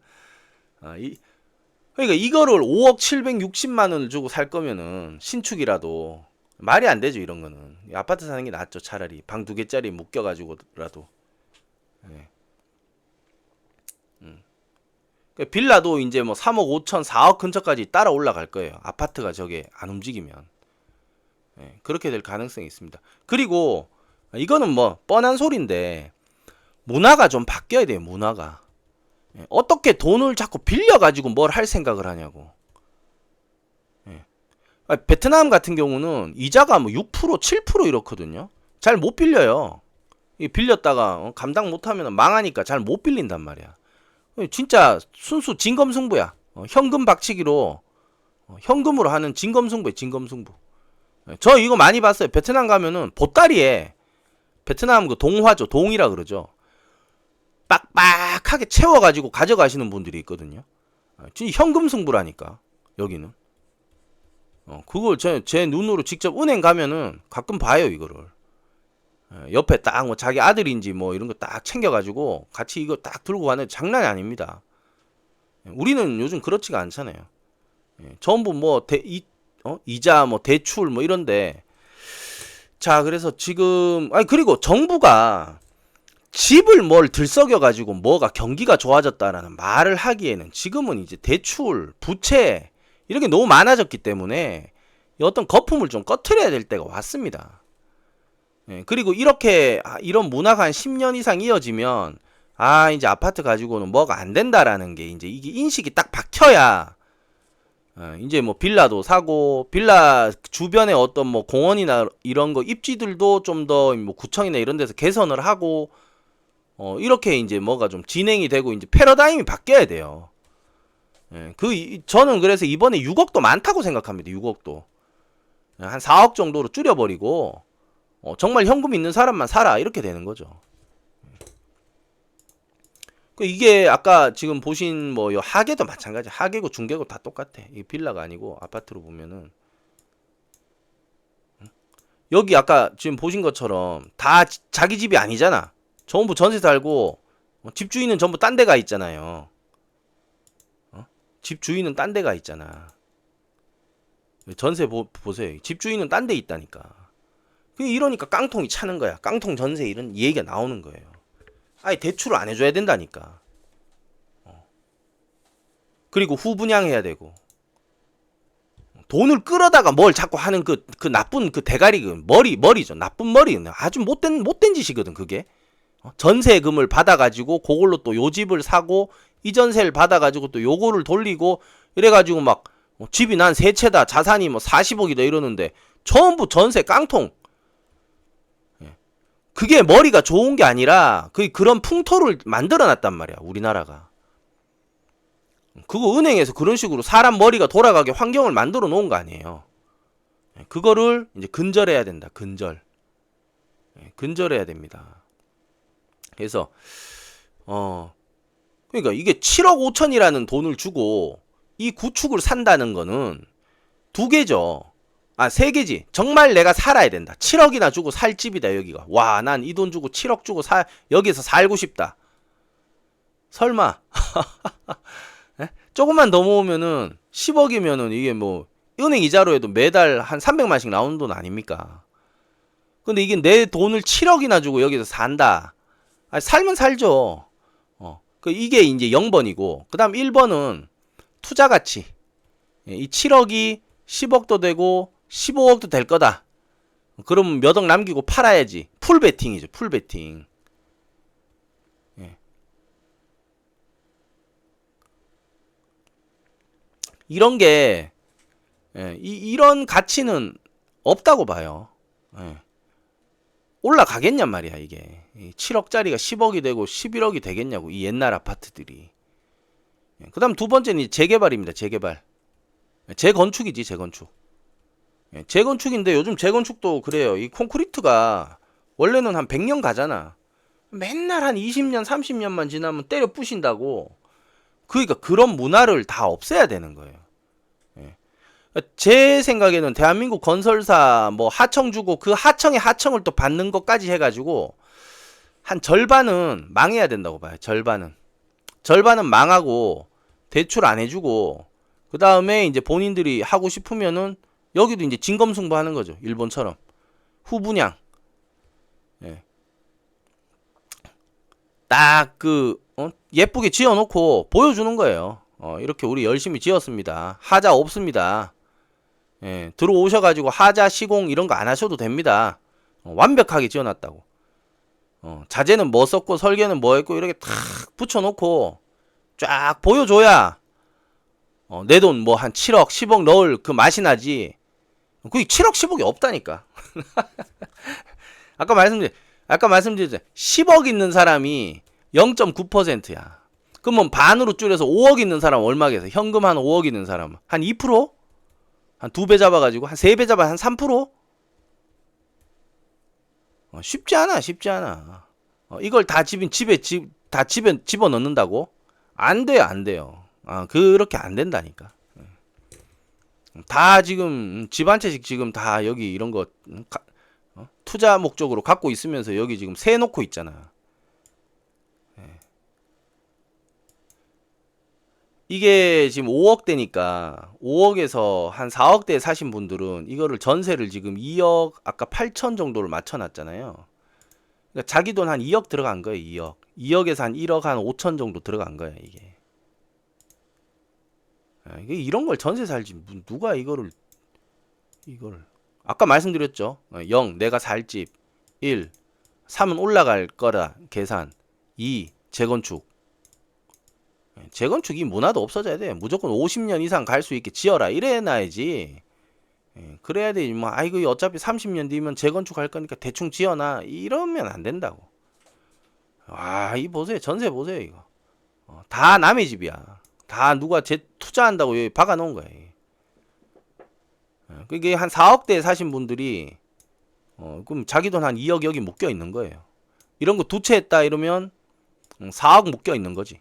Speaker 1: 그러니까 이거를 5억 760만 원을 주고 살 거면은 신축이라도 말이 안 되죠, 이런 거는. 아파트 사는 게 낫죠, 차라리. 방 2개짜리 묶여가지고라도. 그러니까 빌라도 이제 뭐 3억 5천, 4억 근처까지 따라 올라갈 거예요. 아파트가 저게 안 움직이면. 그렇게 될 가능성이 있습니다. 그리고 이거는 뭐 뻔한 소리인데 문화가 좀 바뀌어야 돼요, 문화가. 어떻게 돈을 자꾸 빌려가지고 뭘 할 생각을 하냐고. 베트남 같은 경우는 이자가 뭐 6%, 7% 이렇거든요. 잘 못 빌려요. 빌렸다가 감당 못하면 망하니까 잘 못 빌린단 말이야. 진짜 순수 진검승부야. 현금 박치기로 현금으로 하는 진검승부야, 진검승부. 저 이거 많이 봤어요. 베트남 가면은 보따리에 베트남 그 동화죠, 동이라 그러죠. 빡빡하게 채워가지고 가져가시는 분들이 있거든요. 진짜 현금 승부라니까 여기는. 그걸 제 눈으로 직접 은행 가면은 가끔 봐요, 이거를. 옆에 딱 뭐 자기 아들인지 뭐 이런 거 딱 챙겨가지고 같이 이거 딱 들고 가는 장난이 아닙니다. 우리는 요즘 그렇지가 않잖아요. 전부 뭐 이자 뭐 대출 뭐 이런데. 자, 그래서 지금 그리고 정부가 집을 뭘 들썩여가지고 뭐가 경기가 좋아졌다라는 말을 하기에는 지금은 이제 대출, 부채 이런 게 너무 많아졌기 때문에 어떤 거품을 좀 꺼트려야 될 때가 왔습니다. 그리고 이렇게 이런 문화가 한 10년 이상 이어지면 이제 아파트 가지고는 뭐가 안 된다라는 게 이제 이게 인식이 딱 박혀야 이제 뭐 빌라도 사고 빌라 주변에 어떤 뭐 공원이나 이런 거 입지들도 좀 더 뭐 구청이나 이런 데서 개선을 하고 이렇게 이제 뭐가 좀 진행이 되고 이제 패러다임이 바뀌어야 돼요. 저는 그래서 이번에 6억도 많다고 생각합니다. 6억도 한 4억 정도로 줄여버리고 정말 현금 있는 사람만 사라 이렇게 되는 거죠. 이게 아까 지금 보신 뭐 하계도 마찬가지. 하계고 중계고 다 똑같아. 이 빌라가 아니고 아파트로 보면은 여기 아까 지금 보신 것처럼 다 자기 집이 아니잖아. 전부 전세 살고 집주인은 전부 딴 데가 있잖아요. 집주인은 딴 데가 있잖아. 전세 보세요. 집주인은 딴 데 있다니까. 이러니까 깡통이 차는 거야. 깡통 전세 이런 얘기가 나오는 거예요. 아예 대출을 안 해줘야 된다니까. 그리고 후분양해야 되고. 돈을 끌어다가 뭘 자꾸 하는 그 나쁜 그 대가리 머리죠. 나쁜 머리. 아주 못된 짓이거든, 그게. 전세금을 받아가지고 그걸로 또 요 집을 사고 이 전세를 받아가지고 또 요거를 돌리고 이래가지고 막 집이 난 세 채다 자산이 뭐 40억이다 이러는데 전부 전세 깡통. 그게 머리가 좋은 게 아니라 그런 풍토를 만들어놨단 말이야, 우리나라가. 그거 은행에서 그런 식으로 사람 머리가 돌아가게 환경을 만들어 놓은 거 아니에요. 그거를 이제 근절해야 된다. 근절해야 됩니다. 그래서 그러니까 이게 7억 5천이라는 돈을 주고 이 구축을 산다는 거는 두 개죠. 세 개지. 정말 내가 살아야 된다. 7억이나 주고 살 집이다, 여기가. 와, 난 이 돈 주고 7억 주고 여기서 살고 싶다. 설마. 조금만 더 모으면은 10억이면은 이게 뭐 은행 이자로 해도 매달 한 300만씩 나오는 돈 아닙니까? 근데 이게 내 돈을 7억이나 주고 여기서 산다. 살면 살죠. 이게 이제 0번이고, 그 다음 1번은 투자 가치. 이 7억이 10억도 되고 15억도 될 거다. 그럼 몇 억 남기고 팔아야지. 풀베팅이죠, 풀베팅. 이런 게 예, 이런 가치는 없다고 봐요. 예. 올라가겠냔 말이야 이게. 7억짜리가 10억이 되고 11억이 되겠냐고, 이 옛날 아파트들이. 예. 그 다음 두 번째는 재개발입니다. 재개발. 재건축이지, 재건축. 예. 재건축인데 요즘 재건축도 그래요. 이 콘크리트가 원래는 한 100년 가잖아. 맨날 한 20년 30년만 지나면 때려 부신다고. 그러니까 그런 문화를 다 없애야 되는 거예요. 예. 제 생각에는 대한민국 건설사 뭐 하청 주고 그 하청의 하청을 또 받는 것까지 해가지고 한 절반은 망해야 된다고 봐요. 절반은 망하고 대출 안 해주고, 그 다음에 이제 본인들이 하고 싶으면은 여기도 이제 진검승부하는 거죠. 일본처럼 후분양. 예. 딱 예쁘게 지어놓고 보여주는 거예요. 이렇게 우리 열심히 지었습니다. 하자 없습니다. 예, 들어오셔가지고 하자 시공 이런 거 안 하셔도 됩니다. 완벽하게 지어놨다고. 자재는 뭐 썼고 설계는 뭐 했고 이렇게 탁 붙여놓고 쫙 보여줘야 내 돈 뭐 한 7억 10억 넣을 그 맛이 나지. 그게 7억 10억이 없다니까. 아까 말씀드렸죠. 10억 있는 사람이 0.9%야. 그러면 반으로 줄여서 5억 있는 사람 얼마겠어? 현금 한 5억 있는 사람 한 2%? 한 2배 잡아가지고 한 3배 잡아 한 3%? 쉽지 않아. 이걸 다 집에 집어넣는다고? 안 돼요. 그렇게 안 된다니까. 다 지금 집 한 채씩 지금 다 여기 이런 거 투자 목적으로 갖고 있으면서 여기 지금 세 놓고 있잖아. 이게 지금 5억대니까 5억에서 한 4억대에 사신 분들은 이거를 전세를 지금 2억 아까 8천 정도를 맞춰놨잖아요. 그러니까 자기 돈 한 2억 들어간 거예요. 2억. 2억에서 한 1억 한 5천 정도 들어간 거야 이게. 이런 걸 전세 살지 누가 이거를 아까 말씀드렸죠. 0 내가 살 집, 1 3은 올라갈 거라 계산, 2 재건축. 재건축 이 문화도 없어져야 돼. 무조건 50년 이상 갈 수 있게 지어라 이래 놔야지. 그래야 돼. 뭐 아이고 어차피 30년 뒤면 재건축 할 거니까 대충 지어놔 이러면 안 된다고. 이 보세요. 전세 보세요 이거. 다 남의 집이야. 다 누가 투자한다고 여기 박아놓은 거야. 그게 한 4억대에 사신 분들이 그럼 자기 돈 한 2억 여기 묶여 있는 거예요. 이런 거 두 채 했다 이러면 4억 묶여 있는 거지.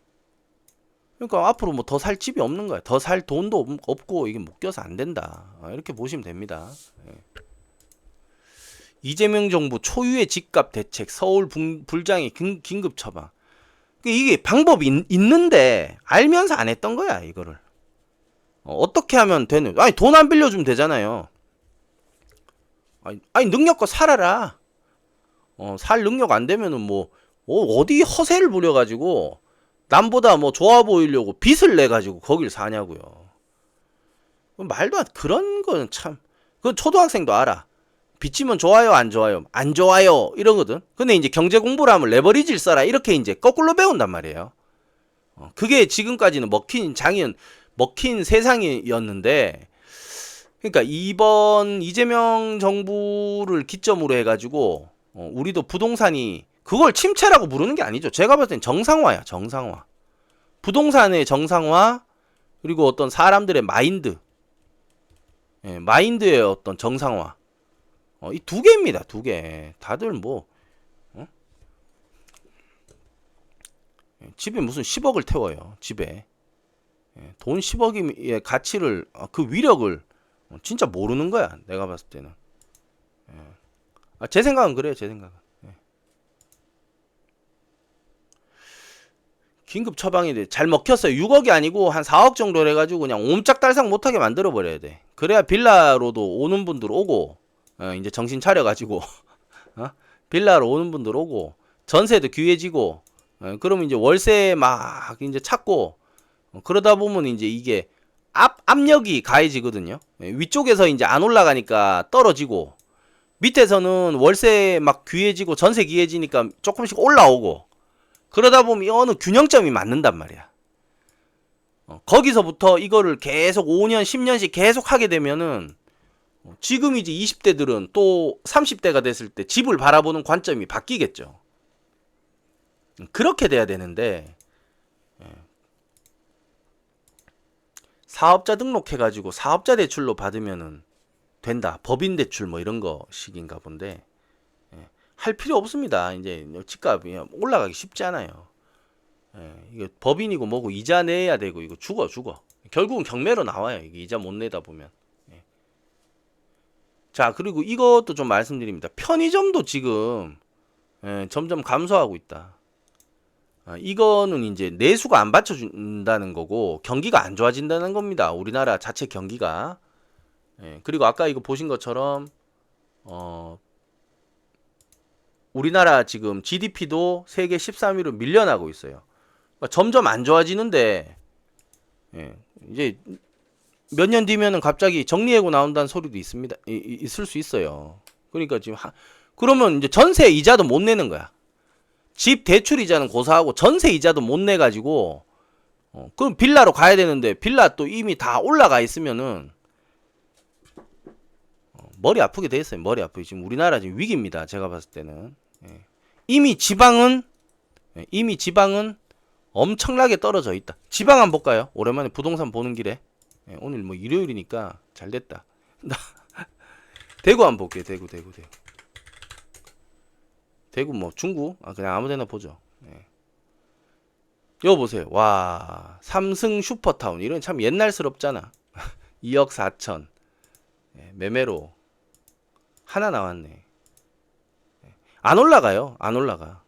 Speaker 1: 그러니까 앞으로 뭐 더 살 집이 없는 거야. 더 살 돈도 없고 이게 묶여서 안 된다. 이렇게 보시면 됩니다. 이재명 정부 초유의 집값 대책, 서울 불장의 긴급 처방. 이게 방법이 있는데 알면서 안 했던 거야 이거를. 어떻게 하면 되는? 돈 안 빌려주면 되잖아요. 능력껏 살아라. 살 능력 안 되면은 뭐 어디 허세를 부려가지고 남보다 뭐 좋아 보이려고 빚을 내가지고 거길 사냐고요. 말도 안 그런 거는 참. 그건 초등학생도 알아. 빚지면 좋아요 안 좋아요? 안 좋아요 이러거든. 근데 이제 경제 공부를 하면 레버리지를 써라 이렇게 이제 거꾸로 배운단 말이에요. 그게 지금까지는 먹힌 세상이었는데, 그러니까 이번 이재명 정부를 기점으로 해가지고 우리도 부동산이 그걸 침체라고 부르는 게 아니죠. 제가 봤을 땐 정상화야. 정상화. 부동산의 정상화, 그리고 어떤 사람들의 마인드의 어떤 정상화. 이 두 개입니다. 두 개. 다들 뭐 집에 무슨 10억을 태워요. 집에. 돈 10억의 가치를, 그 위력을 진짜 모르는 거야. 내가 봤을 때는. 제 생각은 그래요. 제 생각은. 긴급 처방이 잘 먹혔어요. 6억이 아니고 한 4억 정도 해가지고 그냥 옴짝달싹 못하게 만들어 버려야 돼. 그래야 빌라로도 오는 분들 오고, 이제 정신 차려가지고 빌라로 오는 분들 오고, 전세도 귀해지고, 그러면 이제 월세 막 이제 찾고, 그러다 보면 이제 이게 압력이 가해지거든요. 위쪽에서 이제 안 올라가니까 떨어지고, 밑에서는 월세 막 귀해지고 전세 귀해지니까 조금씩 올라오고, 그러다 보면 어느 균형점이 맞는단 말이야. 거기서부터 이거를 계속 5년, 10년씩 계속 하게 되면은 지금 이제 20대들은 또 30대가 됐을 때 집을 바라보는 관점이 바뀌겠죠. 그렇게 돼야 되는데 사업자 등록해가지고 사업자 대출로 받으면은 된다. 법인 대출 뭐 이런 거 식인가 본데 할 필요 없습니다. 이제 집값이 올라가기 쉽지 않아요. 이거 법인이고 뭐고 이자 내야 되고 이거 죽어. 결국은 경매로 나와요. 이게 이자 못 내다 보면. 자, 그리고 이것도 좀 말씀드립니다. 편의점도 지금 점점 감소하고 있다. 이거는 이제 내수가 안 받쳐준다는 거고 경기가 안 좋아진다는 겁니다. 우리나라 자체 경기가. 그리고 아까 이거 보신 것처럼 우리나라 지금 GDP도 세계 13위로 밀려나고 있어요. 그러니까 점점 안 좋아지는데 이제 몇 년 뒤면은 갑자기 정리해고 나온다는 소리도 있습니다. 있을 수 있어요. 그러니까 지금 그러면 이제 전세 이자도 못 내는 거야. 집 대출 이자는 고사하고 전세 이자도 못 내 가지고 그럼 빌라로 가야 되는데 빌라 또 이미 다 올라가 있으면은 머리 아프게 돼 있어요. 머리 아프게. 지금 우리나라 지금 위기입니다. 제가 봤을 때는. 이미 지방은 엄청나게 떨어져 있다. 지방 한번 볼까요? 오랜만에 부동산 보는 길에. 오늘 뭐 일요일이니까 잘 됐다. 대구 한번 볼게요. 대구 뭐 중구? 그냥 아무데나 보죠. 이거 보세요. 와, 삼승 슈퍼타운 이런 참 옛날스럽잖아. 2억 4천 매매로 하나 나왔네. 안 올라가요. 안 올라가.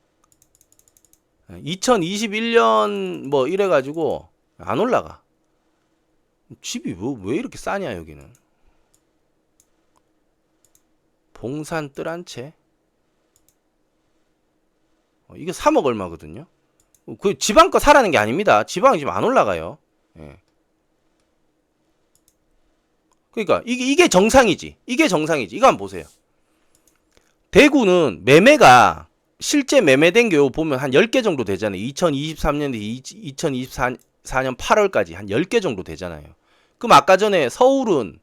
Speaker 1: 2021년 뭐 이래가지고 안 올라가. 집이 왜 이렇게 싸냐 여기는. 봉산 뜰 한 채. 이게 3억 얼마거든요. 그 지방 거 사라는 게 아닙니다. 지방이 지금 안 올라가요. 그러니까 이게 정상이지. 이게 정상이지. 이거 한번 보세요. 대구는 매매가 실제 매매된 게 보면 한 10개 정도 되잖아요. 2023년에 2024년 8월까지 한 10개 정도 되잖아요. 그럼 아까 전에 서울은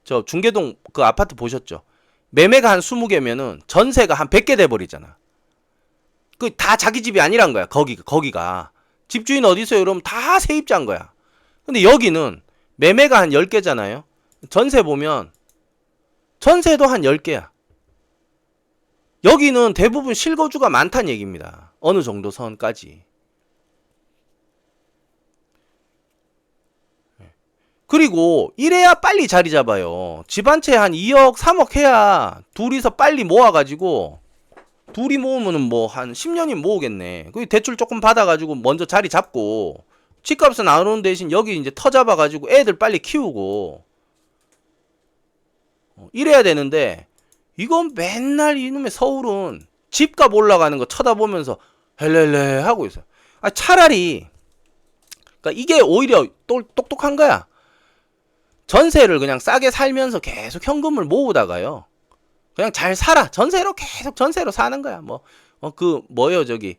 Speaker 1: 저 중계동 그 아파트 보셨죠? 매매가 한 20개면은 전세가 한 100개 돼 버리잖아. 그 다 자기 집이 아니란 거야. 거기가. 집주인 어디 있어요? 그러면 다 세입자인 거야. 근데 여기는 매매가 한 10개잖아요. 전세 보면 전세도 한 10개야. 여기는 대부분 실거주가 많다는 얘기입니다. 어느 정도 선까지. 그리고 이래야 빨리 자리 잡아요. 집 한 채 한 2억 3억 해야 둘이서 빨리 모아가지고 둘이 모으면은 뭐 한 10년이면 모으겠네. 그 대출 조금 받아가지고 먼저 자리 잡고 집값은 안 오는 대신 여기 이제 터 잡아가지고 애들 빨리 키우고 이래야 되는데 이건 맨날 이놈의 서울은 집값 올라가는 거 쳐다보면서 헬렐레 하고 있어요. 차라리 그러니까 이게 오히려 똑똑한 거야. 전세를 그냥 싸게 살면서 계속 현금을 모으다가요. 그냥 잘 살아. 전세로 계속 전세로 사는 거야. 뭐요 저기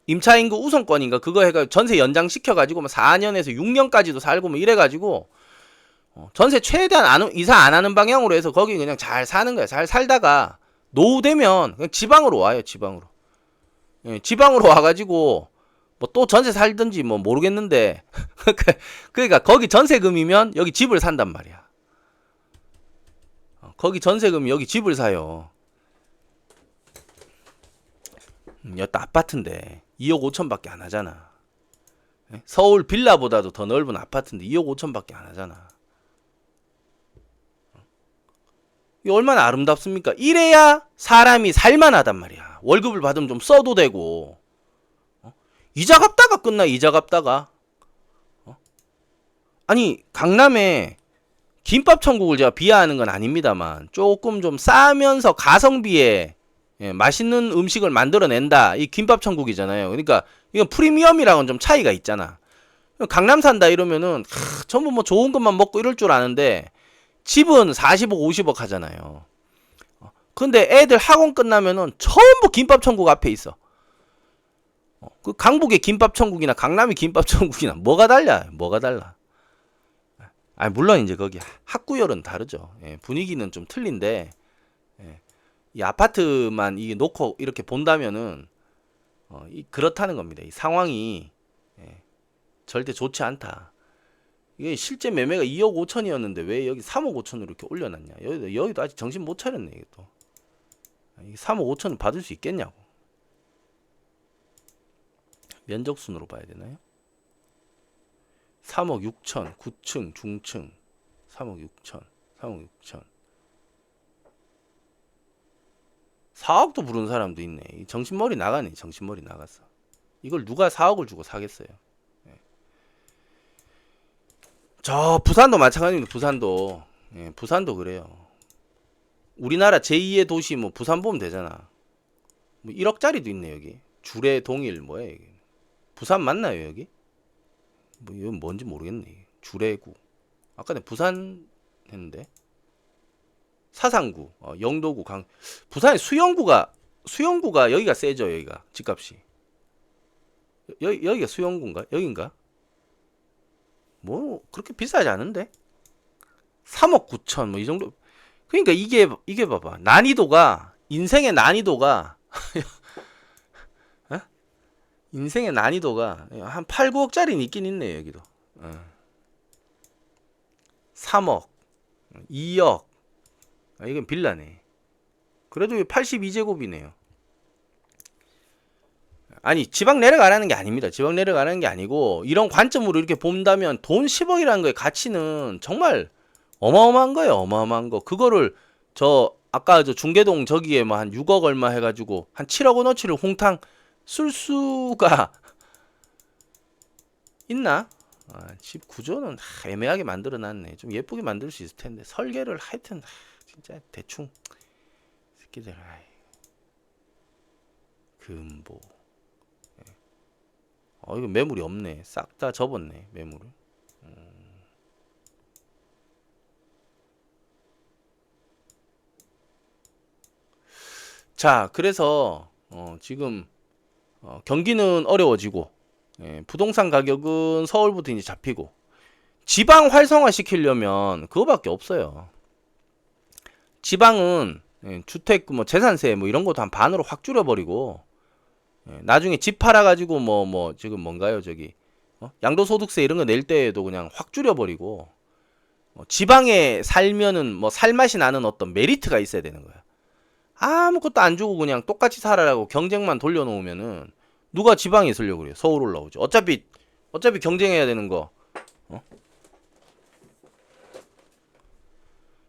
Speaker 1: 임차인구 우선권인가 그거 해가지고 전세 연장 시켜가지고 4년에서 6년까지도 살고 뭐 이래가지고 전세 최대한 이사 안 하는 방향으로 해서 거기 그냥 잘 사는 거야. 잘 살다가 노후 되면 그냥 지방으로 와요. 지방으로. 지방으로 와가지고 뭐 또 전세 살든지 뭐 모르겠는데 그러니까 거기 전세금이면 여기 집을 산단 말이야. 거기 전세금이 여기 집을 사요. 여기다 아파트인데 2억 5천밖에 안 하잖아. 서울 빌라보다도 더 넓은 아파트인데 2억 5천밖에 안 하잖아. 이 얼마나 아름답습니까? 이래야 사람이 살만하단 말이야. 월급을 받으면 좀 써도 되고. 이자 갚다가 끝나. 이자 갚다가. 아니 강남에 김밥 천국을 제가 비하하는 건 아닙니다만 조금 좀 싸면서 가성비에 맛있는 음식을 만들어낸다. 이 김밥 천국이잖아요. 그러니까 이건 프리미엄이랑은 좀 차이가 있잖아. 강남 산다 이러면은 전부 뭐 좋은 것만 먹고 이럴 줄 아는데 집은 40억 50억 하잖아요. 근데 애들 학원 끝나면은 전부 김밥 천국 앞에 있어. 그 강북의 김밥 천국이나 강남의 김밥 천국이나 뭐가 달라? 뭐가 달라? 아, 물론 이제 거기 학구열은 다르죠. 예, 분위기는 좀 틀린데, 예, 이 아파트만 이게 놓고 이렇게 본다면은 그렇다는 겁니다. 이 상황이 절대 좋지 않다. 이게 실제 매매가 2억 5천이었는데 왜 여기 3억 5천으로 이렇게 올려놨냐? 여기도 아직 정신 못 차렸네, 이게 또. 3억 5천을 받을 수 있겠냐고. 면적순으로 봐야 되나요? 3억 6천, 9층, 중층, 3억 6천, 3억 6천. 4억도 부르는 사람도 있네. 정신머리 나가네, 정신머리 나갔어. 이걸 누가 4억을 주고 사겠어요? 저 부산도 마찬가지입니다. 부산도. 예, 부산도 그래요. 우리나라 제2의 도시 뭐 부산 보면 되잖아. 뭐 1억짜리도 있네 여기. 주례 동일 뭐야 이게. 부산 맞나요 여기? 뭐 이건 뭔지 모르겠네. 주례구. 아까 내가 부산 했는데. 사상구, 영도구, 부산의 수영구가 여기가 세죠 여기가 집값이. 여기가 수영구인가? 여긴가? 뭐 그렇게 비싸지 않은데 3억 9천 뭐 이 정도. 그러니까 이게 봐봐, 난이도가 인생의 난이도가 어? 인생의 난이도가 한 8, 9억짜리는 있긴 있네 여기도. 3억 2억. 이건 빌라네. 그래도 82제곱이네요. 아니 지방 내려가라는 게 아닙니다. 지방 내려가라는 게 아니고 이런 관점으로 이렇게 본다면 돈 10억이라는 거의 가치는 정말 어마어마한 거예요. 어마어마한 거. 그거를 아까 저 중계동 저기에 뭐 한 6억 얼마 해가지고 한 7억 원어치를 홍탕 쓸 수가 있나? 집 구조는 애매하게 만들어놨네. 좀 예쁘게 만들 수 있을 텐데 설계를 하여튼 진짜 대충 새끼들. 금보. 이거 매물이 없네. 싹 다 접었네 매물을. 자, 그래서 지금 경기는 어려워지고, 부동산 가격은 서울부터 이제 잡히고, 지방 활성화 시키려면 그거밖에 없어요. 지방은 주택 뭐 재산세 뭐 이런 것도 한 반으로 확 줄여버리고, 나중에 집 팔아가지고 뭐 지금 뭔가요 저기 양도소득세 이런 거 낼 때에도 그냥 확 줄여버리고, 지방에 살면은 뭐 살맛이 나는 어떤 메리트가 있어야 되는 거야. 아무것도 안 주고 그냥 똑같이 살아라고 경쟁만 돌려놓으면은 누가 지방에 있으려고 그래요? 서울 올라오죠. 어차피 경쟁해야 되는 거.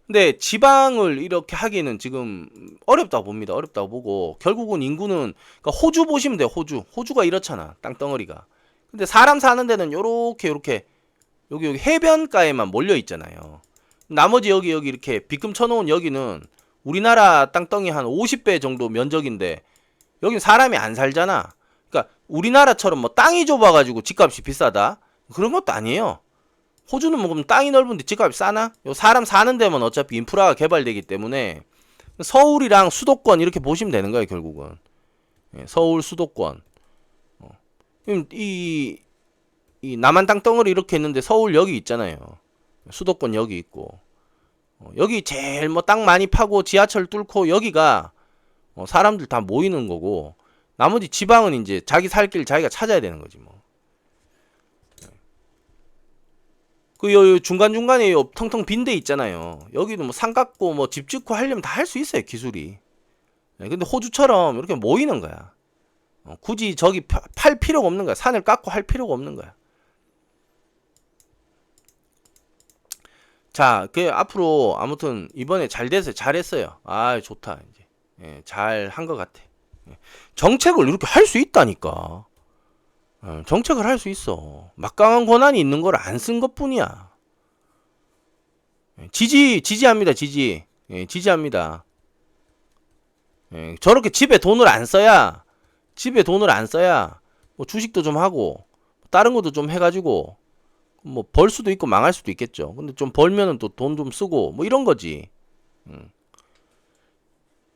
Speaker 1: 근데 지방을 이렇게 하기는 지금 어렵다고 봅니다. 어렵다고 보고 결국은 인구는, 그러니까 호주 보시면 돼요. 호주가 이렇잖아. 땅덩어리가. 근데 사람 사는 데는 요렇게 여기 해변가에만 몰려 있잖아요. 나머지 여기 이렇게 빗금 쳐놓은 여기는 우리나라 땅덩이 한 50배 정도 면적인데 여긴 사람이 안 살잖아. 그러니까 우리나라처럼 뭐 땅이 좁아가지고 집값이 비싸다 그런 것도 아니에요. 호주는 뭐 그럼 땅이 넓은데 집값이 싸나? 사람 사는 데만 어차피 인프라가 개발되기 때문에 서울이랑 수도권 이렇게 보시면 되는 거예요 결국은. 서울 수도권. 이 남한 땅덩어리 이렇게 있는데 서울 여기 있잖아요. 수도권 여기 있고. 여기 제일 뭐 땅 많이 파고 지하철 뚫고 여기가 사람들 다 모이는 거고, 나머지 지방은 이제 자기 살 길 자기가 찾아야 되는 거지 뭐. 그 중간중간에 텅텅 빈 데 있잖아요. 여기도 뭐 산 깎고 뭐 집 짓고 하려면 다 할 수 있어요 기술이. 근데 호주처럼 이렇게 모이는 거야. 굳이 저기 팔 필요가 없는 거야. 산을 깎고 할 필요가 없는 거야. 자, 앞으로 아무튼 이번에 잘 돼서 잘했어요. 좋다 이제. 잘 한 것 같아. 정책을 이렇게 할 수 있다니까. 정책을 할 수 있어. 막강한 권한이 있는 걸 안 쓴 것뿐이야. 지지합니다. 지지합니다. 저렇게 집에 돈을 안 써야 뭐 주식도 좀 하고 다른 것도 좀 해가지고 뭐 벌 수도 있고 망할 수도 있겠죠. 근데 좀 벌면은 또 돈 좀 쓰고 뭐 이런 거지.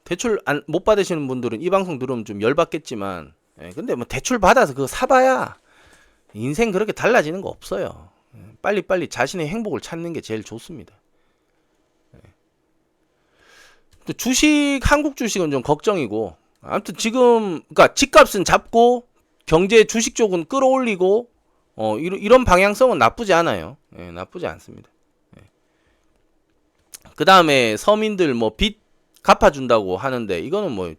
Speaker 1: 대출 못 받으시는 분들은 이 방송 들으면 좀 열받겠지만, 예, 근데 뭐 대출 받아서 그거 사봐야 인생 그렇게 달라지는 거 없어요. 빨리빨리 자신의 행복을 찾는 게 제일 좋습니다. 또 주식, 한국 주식은 좀 걱정이고, 아무튼 지금, 그러니까 집값은 잡고, 경제 주식 쪽은 끌어올리고, 이런 방향성은 나쁘지 않아요. 예, 나쁘지 않습니다. 예. 그 다음에 서민들 뭐 빚 갚아준다고 하는데, 이거는 뭐,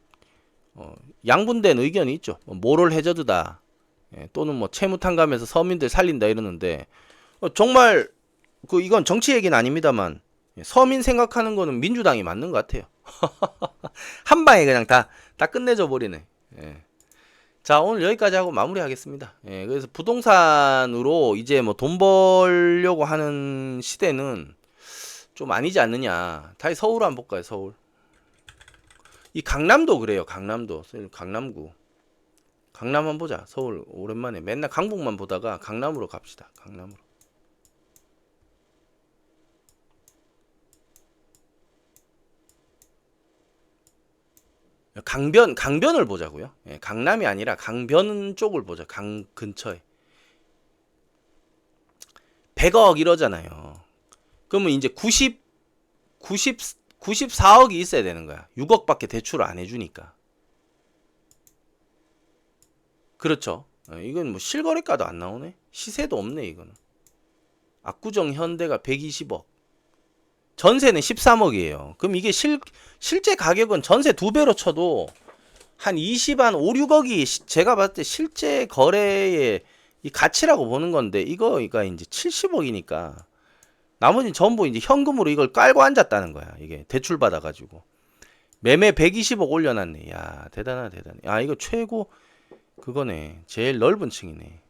Speaker 1: 양분된 의견이 있죠. 뭐 모럴 해저드다. 예, 또는 뭐 채무탕감에서 서민들 살린다 이러는데, 정말, 이건 정치 얘기는 아닙니다만, 서민 생각하는 거는 민주당이 맞는 것 같아요. 한 방에 그냥 다 끝내줘 버리네. 예. 자, 오늘 여기까지 하고 마무리하겠습니다. 예, 그래서 부동산으로 이제 뭐 돈 벌려고 하는 시대는 좀 아니지 않느냐. 다시 서울 한번 볼까요, 서울. 이 강남도 그래요, 강남도. 강남구. 강남 한번 보자. 서울 오랜만에. 맨날 강북만 보다가 강남으로 갑시다, 강남으로. 강변을 보자고요. 예, 강남이 아니라 강변 쪽을 보자. 강 근처에. 100억 이러잖아요. 그러면 이제 94억이 있어야 되는 거야. 6억밖에 대출을 안 해주니까. 그렇죠. 이건 뭐 실거래가도 안 나오네. 시세도 없네, 이거는. 압구정 현대가 120억. 전세는 13억이에요. 그럼 이게 실제 가격은 전세 2배로 쳐도 한 5, 6억이 제가 봤을 때 실제 거래의 이 가치라고 보는 건데, 이거가 이제 70억이니까 나머지는 전부 이제 현금으로 이걸 깔고 앉았다는 거야. 이게 대출 받아가지고. 매매 120억 올려놨네. 야, 대단하다, 대단해. 아, 이거 최고 그거네. 제일 넓은 층이네.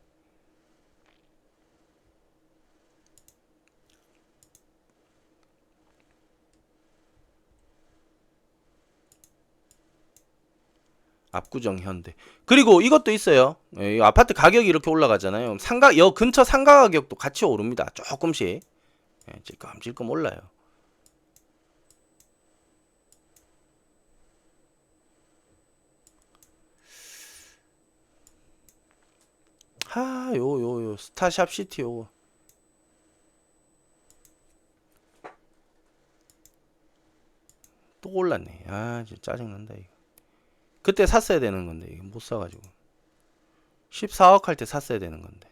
Speaker 1: 압구정 현대. 그리고 이것도 있어요. 이 아파트 가격이 이렇게 올라가잖아요. 여 근처 상가 가격도 같이 오릅니다. 조금씩. 찔끔찔끔 올라요. 요 스타샵 시티 요거. 또 올랐네. 아, 진짜 짜증난다 이거. 그때 샀어야 되는 건데 이거 못 사가지고. 14억 할 때 샀어야 되는 건데.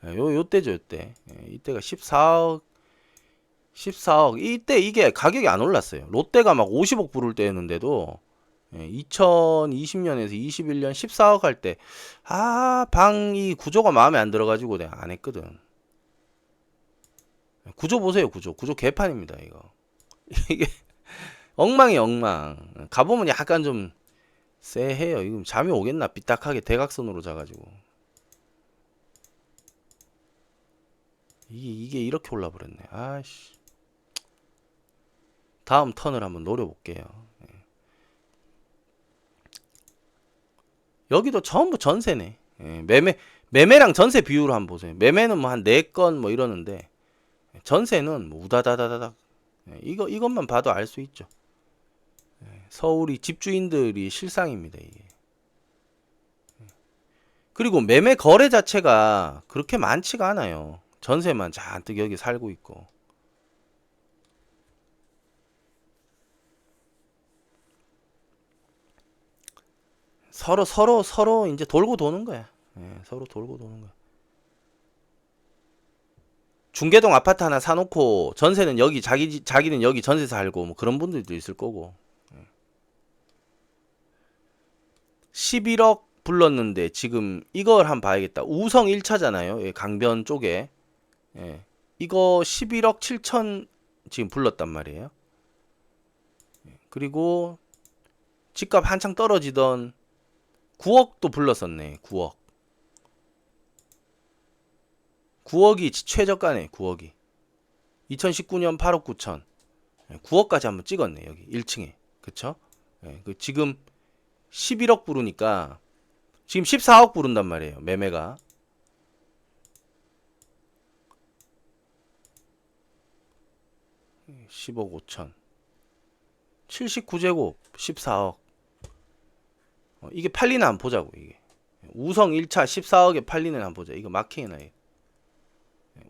Speaker 1: 요때죠, 요때. 이때가 14억. 이때 이게 가격이 안 올랐어요. 롯데가 막 50억 부를 때였는데도 2020년에서 21년 14억 할 때, 방이 구조가 마음에 안 들어가지고 내가 안 했거든. 구조 보세요, 구조. 구조 개판입니다, 이거. 이게 엉망이 엉망. 가보면 약간 좀 쎄해요. 이거 잠이 오겠나? 삐딱하게 대각선으로 자가지고. 이게 이렇게 올라버렸네. 아씨. 다음 턴을 한번 노려볼게요. 여기도 전부 전세네. 매매랑 전세 비율을 한번 보세요. 매매는 뭐 한 4건 뭐 이러는데, 전세는 뭐 우다다다다닥. 이것만 봐도 알 수 있죠. 서울이 집주인들이 실상입니다, 이게. 그리고 매매 거래 자체가 그렇게 많지가 않아요. 전세만 잔뜩 여기 살고 있고. 서로 이제 돌고 도는 거야. 서로 돌고 도는 거야. 중계동 아파트 하나 사놓고 전세는 여기 자기는 여기 전세 살고 뭐 그런 분들도 있을 거고. 11억 불렀는데 지금 이걸 한번 봐야겠다. 우성 1차잖아요. 강변 쪽에. 이거 11억 7천 지금 불렀단 말이에요. 그리고 집값 한창 떨어지던 9억도 불렀었네. 9억. 9억이 최저가네. 9억이. 2019년 8억 9천. 9억까지 한번 찍었네. 여기 1층에. 그쵸? 지금 11억 부르니까 지금 14억 부른단 말이에요. 매매가. 10억 5천. 79제곱 14억. 이게 팔리나 한번 보자고. 이게 우성 1차 14억에 팔리는 한번 보자. 이거 마킹해놔.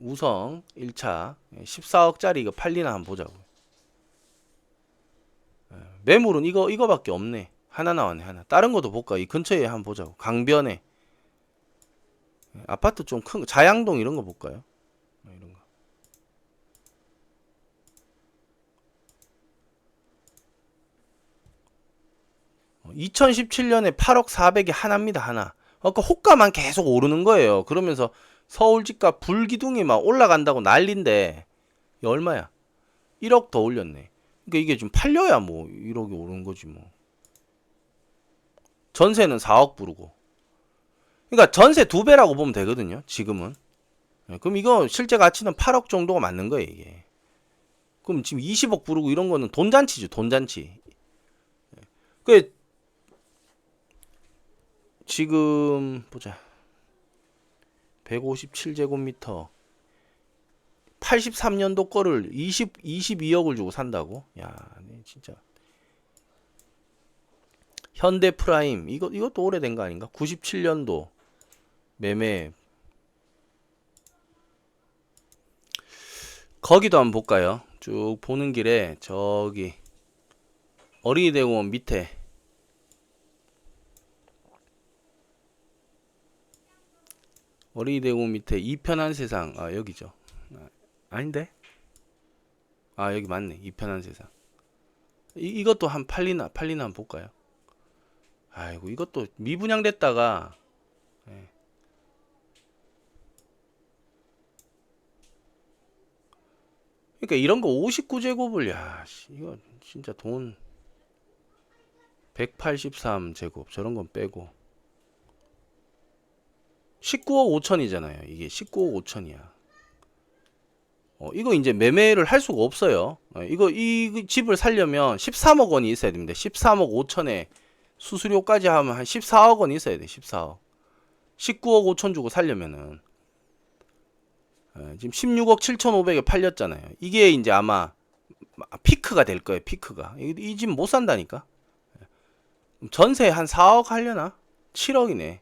Speaker 1: 우성 1차 14억짜리 이거 팔리나 한번 보자고. 매물은 이거밖에 없네. 하나 나왔네. 하나. 다른 것도 볼까? 이 근처에 한번 보자고. 강변에 아파트 좀 큰 거, 자양동 이런 거 볼까요? 이런 거. 2017년에 8억 4백이 하나입니다. 하나. 그러니까 호가만 계속 오르는 거예요. 그러면서 서울 집값 불기둥이 막 올라간다고 난린데 이 얼마야? 1억 더 올렸네. 그러니까 이게 좀 팔려야 뭐 1억이 오르는 거지 뭐. 전세는 4억 부르고. 그러니까 전세 2배라고 보면 되거든요. 지금은. 그럼 이거 실제 가치는 8억 정도가 맞는 거예요, 이게. 그럼 지금 20억 부르고 이런 거는 돈잔치죠, 돈잔치. 그 지금 보자. 157제곱미터 83년도 거를 22억을 주고 산다고? 야, 네, 진짜. 현대 프라임 이것도 오래된 거 아닌가? 97년도 매매. 거기도 한번 볼까요? 쭉 보는 길에 저기 어린이 대공원 밑에 어린이 대공원 밑에 이편한 세상. 아, 여기죠. 아닌데? 아, 여기 맞네. 이편한 세상. 이것도 한 팔리나 한번 볼까요? 아이고, 이것도 미분양됐다가 예. 그러니까 이런 거 59제곱을 야, 이거 진짜 돈 183제곱 저런 건 빼고 19억 5천이잖아요. 이게 19억 5천이야. 이거 이제 매매를 할 수가 없어요. 이 집을 살려면 13억 원이 있어야 됩니다. 13억 5천에 수수료까지 하면 한 14억 원이 있어야 돼. 14억. 19억 5천 주고 살려면은 지금 16억 7천5백에 팔렸잖아요. 이게 이제 아마 피크가 될 거예요. 피크가. 이 집 못 산다니까. 전세 한 4억 하려나? 7억이네.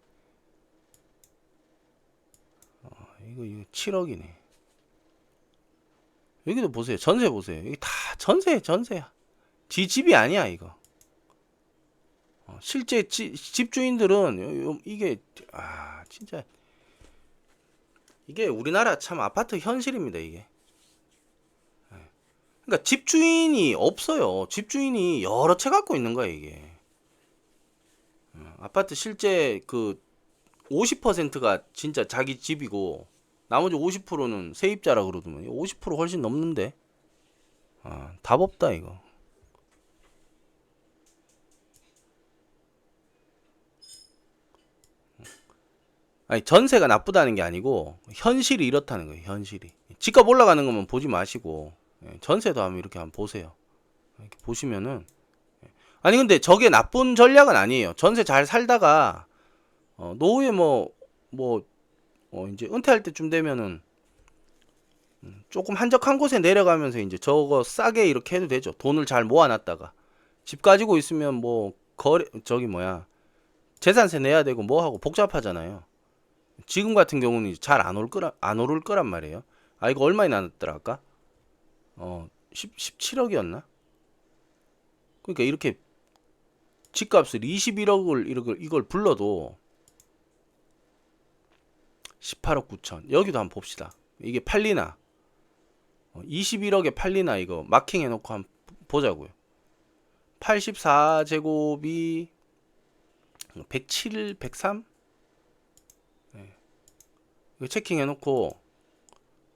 Speaker 1: 이거 7억이네. 여기도 보세요. 전세 보세요. 여기 다 전세야. 지 집이 아니야, 이거. 실제 집주인들은 이게 진짜 이게 우리나라 참 아파트 현실입니다, 이게. 그러니까 집주인이 없어요. 집주인이 여러 채 갖고 있는 거야, 이게. 아파트 실제 그 50%가 진짜 자기 집이고 나머지 50%는 세입자라 그러더만 50% 훨씬 넘는데. 답 없다, 이거. 아니, 전세가 나쁘다는 게 아니고 현실이 이렇다는 거예요. 현실이. 집값 올라가는 것만 보지 마시고 전세도 한번 이렇게 한번 보세요. 이렇게 보시면은 아니 근데 저게 나쁜 전략은 아니에요. 전세 잘 살다가 노후에 이제 은퇴할 때쯤 되면은 조금 한적한 곳에 내려가면서 이제 저거 싸게 이렇게 해도 되죠. 돈을 잘 모아놨다가 집 가지고 있으면 뭐 재산세 내야 되고 뭐 하고 복잡하잖아요. 지금 같은 경우는 잘 안 오를 거란 말이에요. 이거 얼마에 나눴더라 아까? 17억이었나? 그러니까 이렇게 집값을 21억을 이걸 불러도 18억 9천. 여기도 한번 봅시다. 이게 팔리나? 21억에 팔리나 이거 마킹 해놓고 한번 보자고요. 84제곱이 107, 103? 이거 체킹 해놓고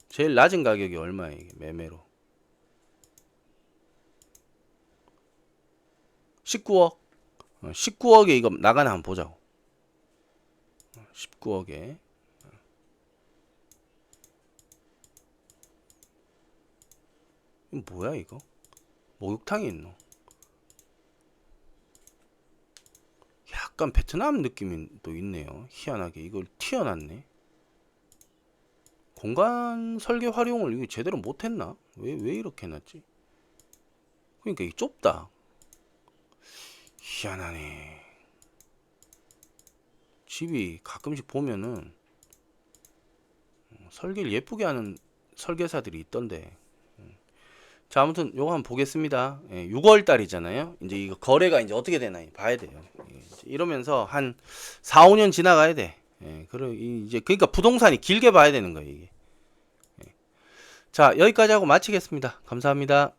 Speaker 1: 제일 낮은 가격이 얼마야 이게 매매로? 19억. 19억에 이거 나가나 한번 보자고. 19억에. 이거 뭐야 이거? 목욕탕이 있노? 약간 베트남 느낌이 또 있네요. 희한하게 이걸 튀어놨네. 공간 설계 활용을 이거 제대로 못했나? 왜 이렇게 해놨지? 그러니까 이게 좁다. 희한하네. 집이 가끔씩 보면은 설계를 예쁘게 하는 설계사들이 있던데. 자, 아무튼 요거 한번 보겠습니다. 6월 달이잖아요. 이제 이거 거래가 이제 어떻게 되나 봐야 돼요. 이러면서 한 4, 5년 지나가야 돼. 그리고 이제 그러니까 부동산이 길게 봐야 되는 거예요, 이게. 자, 여기까지 하고 마치겠습니다. 감사합니다.